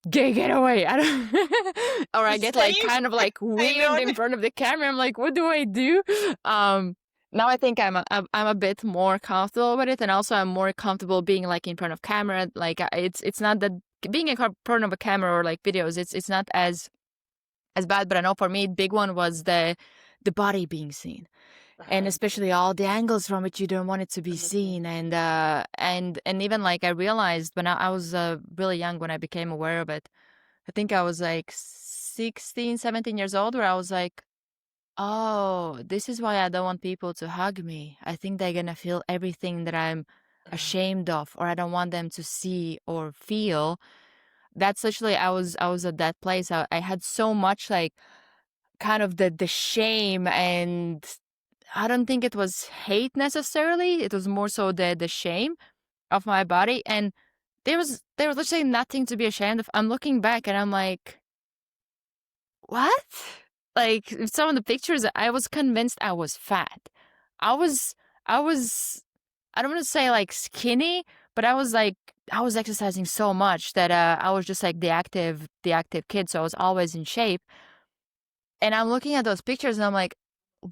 Speaker 1: get away. I don't or I get like kind of like weird in front of the camera. I'm like, what do I do? Now I think I'm a bit more comfortable with it, and also I'm more comfortable being like in front of camera. Like it's not that being in front of a camera or like videos, it's not as bad. But I know for me, big one was the body being seen, and especially all the angles from which you don't want it to be seen. And even like I realized when I was really young when I became aware of it. I think I was like 16, 17 years old, where I was like, oh, this is why I don't want people to hug me. I think they're gonna feel everything that I'm ashamed of, or I don't want them to see or feel. That's literally I was at that place. I had so much like kind of the shame, and I don't think it was hate necessarily. It was more so the shame of my body. And there was literally nothing to be ashamed of. I'm looking back and I'm like, what? Like some of the pictures, I was convinced I was fat. I was, I was, I don't want to say like skinny, but I was like, I was exercising so much that I was just like the active kid. So I was always in shape. And I'm looking at those pictures and I'm like,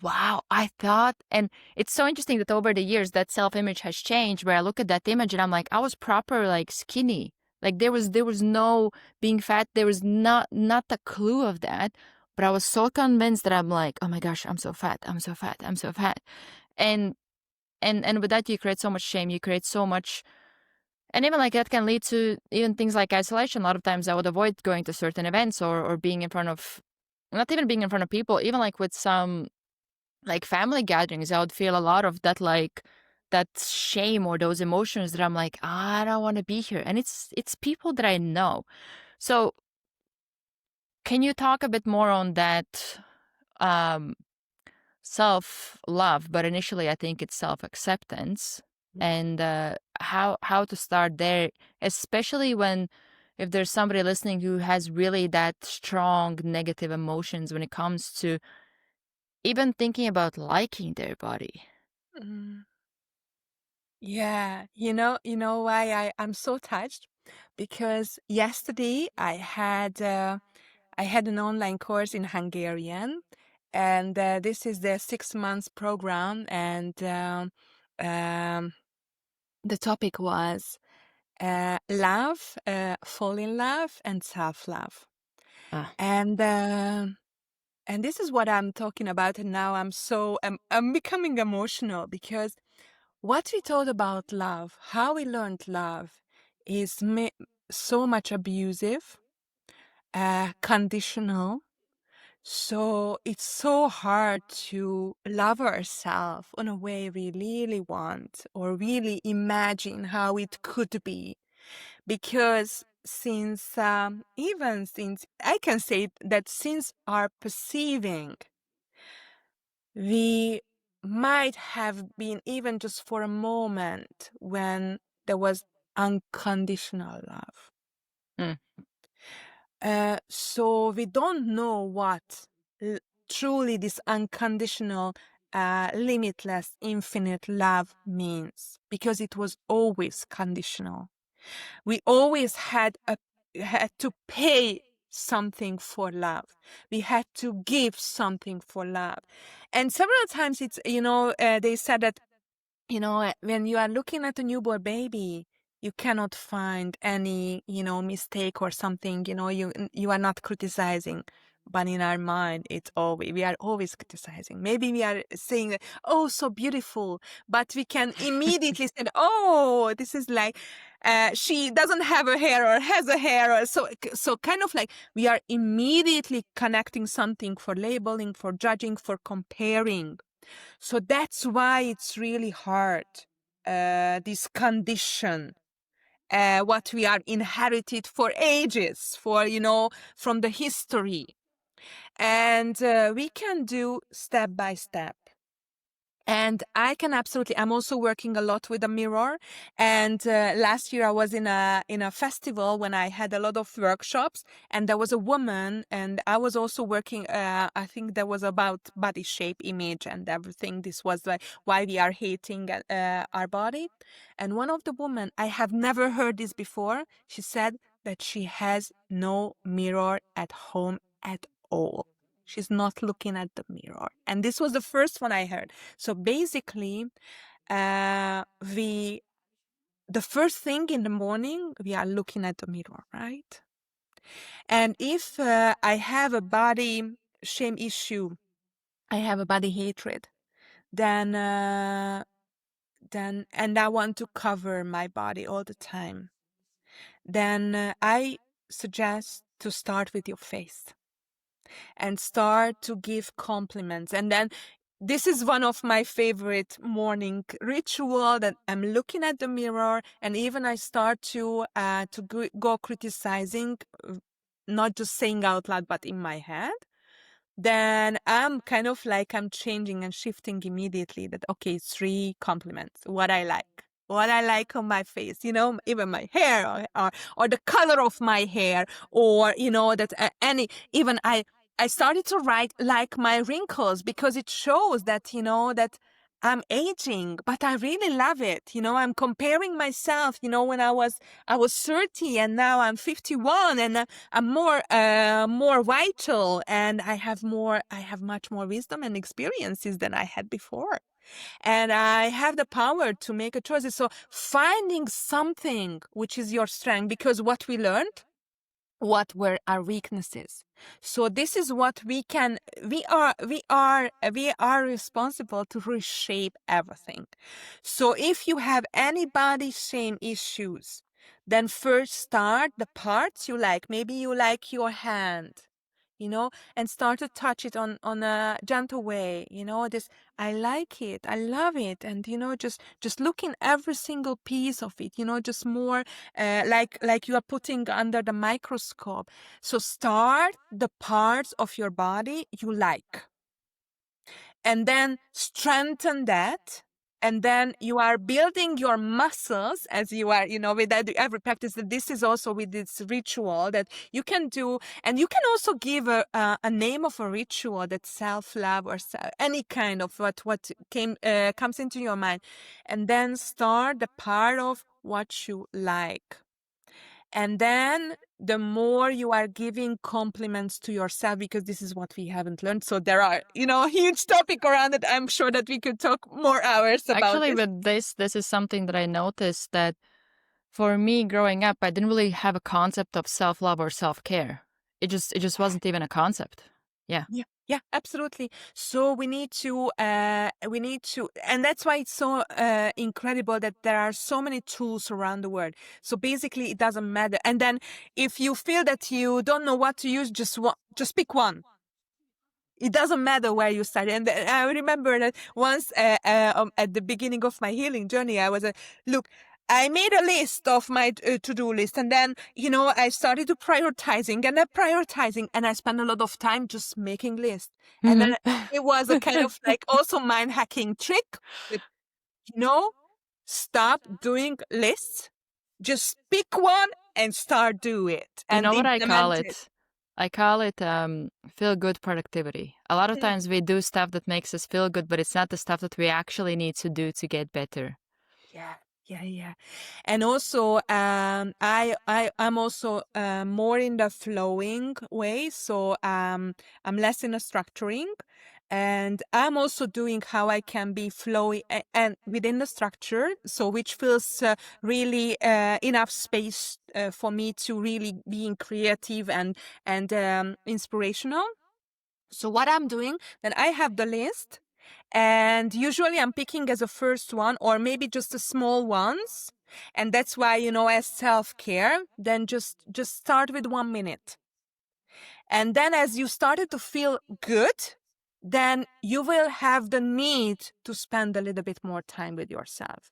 Speaker 1: wow, I thought, and it's so interesting that over the years that self-image has changed, where I look at that image and I'm like, I was proper like skinny. Like there was no being fat. There was not a clue of that. But I was so convinced that I'm like, oh my gosh, I'm so fat. I'm so fat. I'm so fat. And and with that you create so much shame. You create so much, and even like that can lead to even things like isolation. A lot of times I would avoid going to certain events or being in front of, not even being in front of people, even like with some like family gatherings, I would feel a lot of that, like that shame or those emotions that I'm like, I don't want to be here. And it's people that I know. So can you talk a bit more on that um, self-love? But initially, I think it's self-acceptance, and how to start there, especially when if there's somebody listening who has really that strong negative emotions when it comes to even thinking about liking their body.
Speaker 2: Mm. Yeah, you know why I'm so touched? Because yesterday I had an online course in Hungarian, and this is the 6 months program, and um, the topic was love, fall in love, and self-love.
Speaker 1: Ah.
Speaker 2: And this is what I'm talking about, and now I'm becoming emotional because what we taught about love, how we learned love, is so much abusive, conditional. So it's so hard to love ourselves in a way we really want or really imagine how it could be. Because even since I can say that since our perceiving, we might have been even just for a moment when there was unconditional love.
Speaker 1: Mm.
Speaker 2: So we don't know what truly this unconditional, limitless, infinite love means, because it was always conditional. We always had to pay something for love. We had to give something for love. And several times it's, they said that, when you are looking at a newborn baby, you cannot find any, mistake or something, you are not criticizing. But in our mind, we are always criticizing. Maybe we are saying, oh, so beautiful, but we can immediately say, oh, this is like, she doesn't have a hair or has a hair. Or so kind of like we are immediately connecting something for labeling, for judging, for comparing. So that's why it's really hard, this condition, what we are inherited for ages, from the history. And we can do step by step. And I'm also working a lot with a mirror. And last year I was in a festival when I had a lot of workshops, and there was a woman, and I was also working, I think that was about body shape, image and everything. This was like why we are hating our body. And one of the women, I have never heard this before, she said that she has no mirror at home at all. She's not looking at the mirror. And this was the first one I heard. So basically, the first thing in the morning, we are looking at the mirror, right? And if I have a body shame issue, I have a body hatred, then and I want to cover my body all the time, then I suggest to start with your face and start to give compliments. And then this is one of my favorite morning ritual, that I'm looking at the mirror, and even I start to go criticizing, not just saying out loud, but in my head. Then I'm kind of like, I'm changing and shifting immediately that, okay, 3 compliments, what I like on my face, even my hair, or the color of my hair, or, that even I started to write like my wrinkles, because it shows that, that I'm aging, but I really love it. I'm comparing myself, when I was 30 and now I'm 51, and I'm more vital, and I have much more wisdom and experiences than I had before. And I have the power to make a choice. So finding something which is your strength, because what we learned, what were our weaknesses. So this is what we are responsible to reshape everything. So if you have any body shame issues, then first start the parts you like. Maybe you like your hand, and start to touch it on a gentle way. This, I like it, I love it, and just look in every single piece of it. Just more like you are putting under the microscope. So start the parts of your body you like, and then strengthen that. And then you are building your muscles as you are, with every practice. That this is also with this ritual that you can do. And you can also give a name of a ritual, that self-love or any kind of what comes into your mind. And then start the part of what you like. And then the more you are giving compliments to yourself, because this is what we haven't learned. So there are, a huge topic around it. I'm sure that we could talk more hours about
Speaker 1: Actually,
Speaker 2: this.
Speaker 1: with this is something that I noticed, that for me growing up, I didn't really have a concept of self-love or self-care. It just wasn't even a concept. Yeah.
Speaker 2: Yeah, absolutely. So we need to, and that's why it's so incredible that there are so many tools around the world. So basically, it doesn't matter. And then if you feel that you don't know what to use, just pick one. It doesn't matter where you started. And I remember that once at the beginning of my healing journey, I was look, I made a list of my to-do list, and then, I started to prioritizing, and I spent a lot of time just making lists. And then it was a kind of like also mind hacking trick. That, stop doing lists, just pick one and start do it.
Speaker 1: You
Speaker 2: And
Speaker 1: know what I call
Speaker 2: implement
Speaker 1: it? I call it feel good productivity. A lot of
Speaker 2: it.
Speaker 1: times we do stuff that makes us feel good, but it's not the stuff that we actually need to do to get better.
Speaker 2: Yeah. And also, I'm also more in the flowing way. So I'm less in the structuring, and I'm also doing how I can be flowy and within the structure. So which feels really enough space for me to really being creative and inspirational. So what I'm doing, then I have the list. And usually I'm picking as a first one, or maybe just the small ones. And that's why, as self-care, then just start with 1 minute. And then as you started to feel good, then you will have the need to spend a little bit more time with yourself.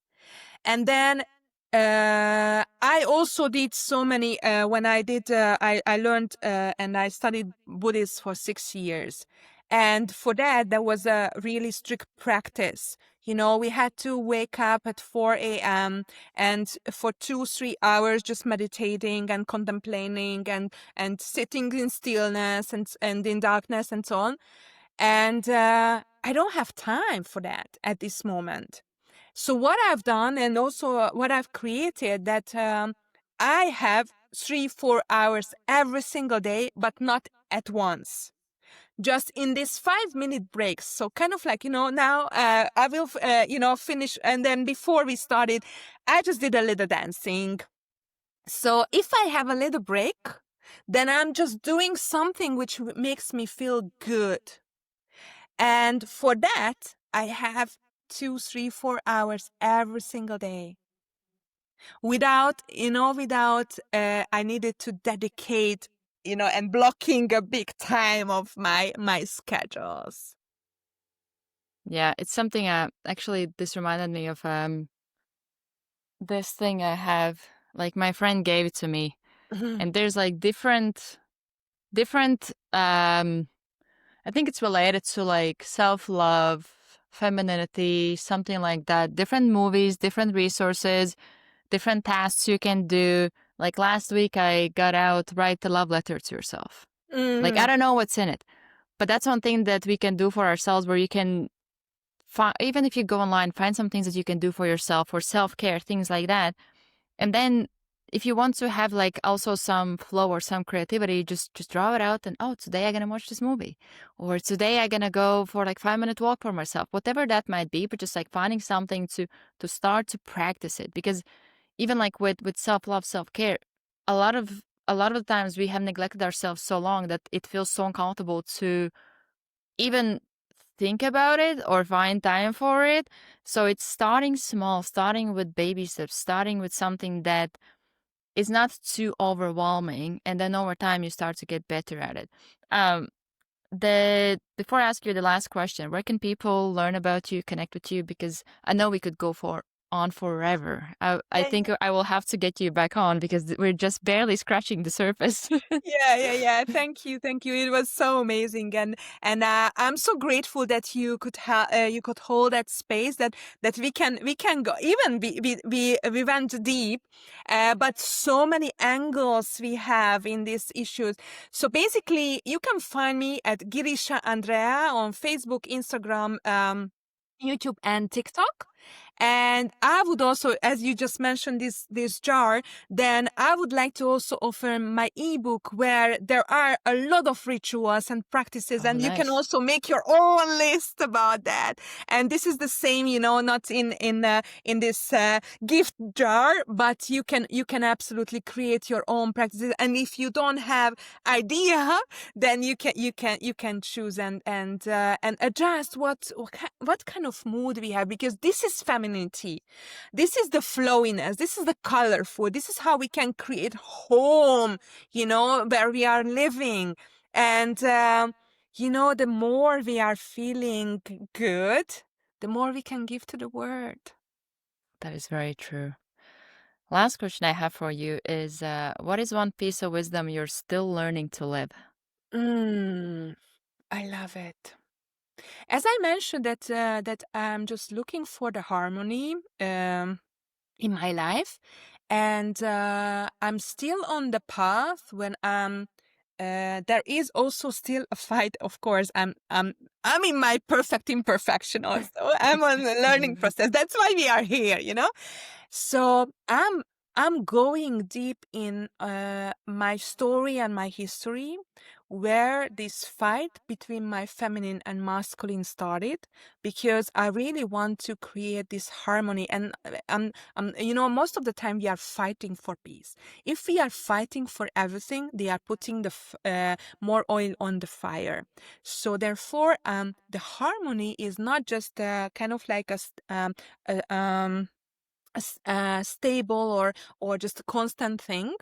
Speaker 2: And then I also did so many, when I did, I learned and I studied Buddhist for 6 years. And for that, there was a really strict practice. We had to wake up at 4 a.m. and for 2-3 hours just meditating and contemplating and sitting in stillness and in darkness and so on. And I don't have time for that at this moment. So what I've done, and also what I've created, that I have 3-4 hours every single day, but not at once, just in these 5-minute breaks. So kind of like, now I will, finish. And then before we started, I just did a little dancing. So if I have a little break, then I'm just doing something which makes me feel good. And for that, I have 2, 3, 4 hours every single day. Without I needed to dedicate, and blocking a big time of my schedules.
Speaker 1: Yeah, it's something, actually, this reminded me of this thing I have, like my friend gave it to me. And there's like different, I think it's related to like self-love, femininity, something like that. Different movies, different resources, different tasks you can do. Like last week, I got out, write a love letter to yourself. Like, I don't know what's in it, but that's one thing that we can do for ourselves, where you can even if you go online, find some things that you can do for yourself, for self-care, things like that. And then if you want to have like also some flow or some creativity, just draw it out and, oh, today I'm going to watch this movie, or today I'm going to go for like 5-minute walk for myself, whatever that might be, but just like finding something to start to practice it. Because even like with self-love, self-care, a lot of the times we have neglected ourselves so long that it feels so uncomfortable to even think about it or find time for it. So it's starting small, starting with baby steps, starting with something that is not too overwhelming, and then over time you start to get better at it. Before I ask you the last question, where can people learn about you, connect with you? Because I know we could go on forever. I think I will have to get you back on, because we're just barely scratching the surface.
Speaker 2: Yeah. Thank you. It was so amazing, and I'm so grateful that you could hold that space, that we can go. Even we went deep, but so many angles we have in these issues. So basically, you can find me at Girisha Andrea on Facebook, Instagram, YouTube, and TikTok. And I would also, as you just mentioned, this jar, then I would like to also offer my ebook, where there are a lot of rituals and practices, and you can also make your own list about that. And this is the same, not in this gift jar, but you can absolutely create your own practices. And if you don't have idea, then you can choose and adjust what kind of mood we have, because this is femininity. This is the flowiness. This is the colorful. This is how we can create home, where we are living. And, the more we are feeling good, the more we can give to the world.
Speaker 1: That is very true. Last question I have for you is, what is one piece of wisdom you're still learning to live?
Speaker 2: I love it. As I mentioned, that I'm just looking for the harmony in my life, and I'm still on the path when there is also still a fight. Of course, I'm in my perfect imperfection also. I'm on the learning process. That's why we are here, So I'm going deep in my story and my history, where this fight between my feminine and masculine started, because I really want to create this harmony. And most of the time we are fighting for peace. If we are fighting for everything, they are putting the more oil on the fire. So therefore, the harmony is not just kind of like a stable or just a constant thing,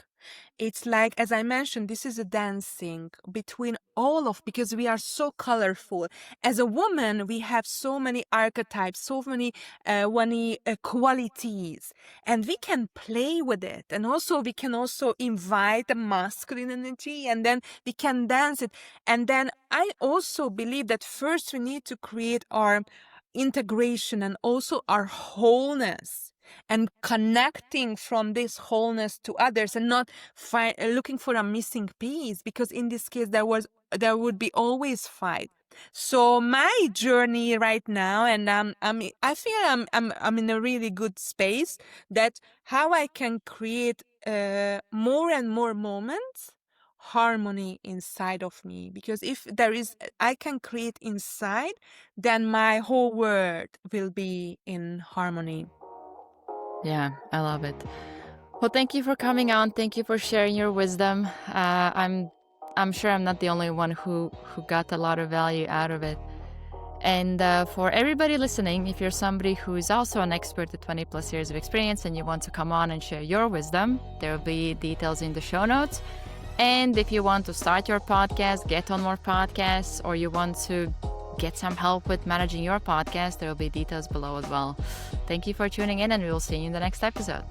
Speaker 2: It's like, as I mentioned, this is a dancing between all of, because we are so colorful. As a woman, we have so many archetypes, so many qualities, and we can play with it. And also, we can also invite the masculine energy, and then we can dance it. And then I also believe that first we need to create our integration and also our wholeness, and connecting from this wholeness to others, and not looking for a missing piece, because in this case there would be always fight. So my journey right now, and I feel I'm in a really good space, that how I can create more and more moments harmony inside of me, because if there is, I can create inside, then my whole world will be in harmony.
Speaker 1: Yeah, I love it. Well, thank you for coming on. Thank you for sharing your wisdom. I'm sure I'm not the only one who got a lot of value out of it. And for everybody listening, if you're somebody who is also an expert with 20 plus years of experience and you want to come on and share your wisdom, there will be details in the show notes. And if you want to start your podcast, get on more podcasts, or you want to get some help with managing your podcast, there will be details below as well. Thank you for tuning in, and we will see you in the next episode.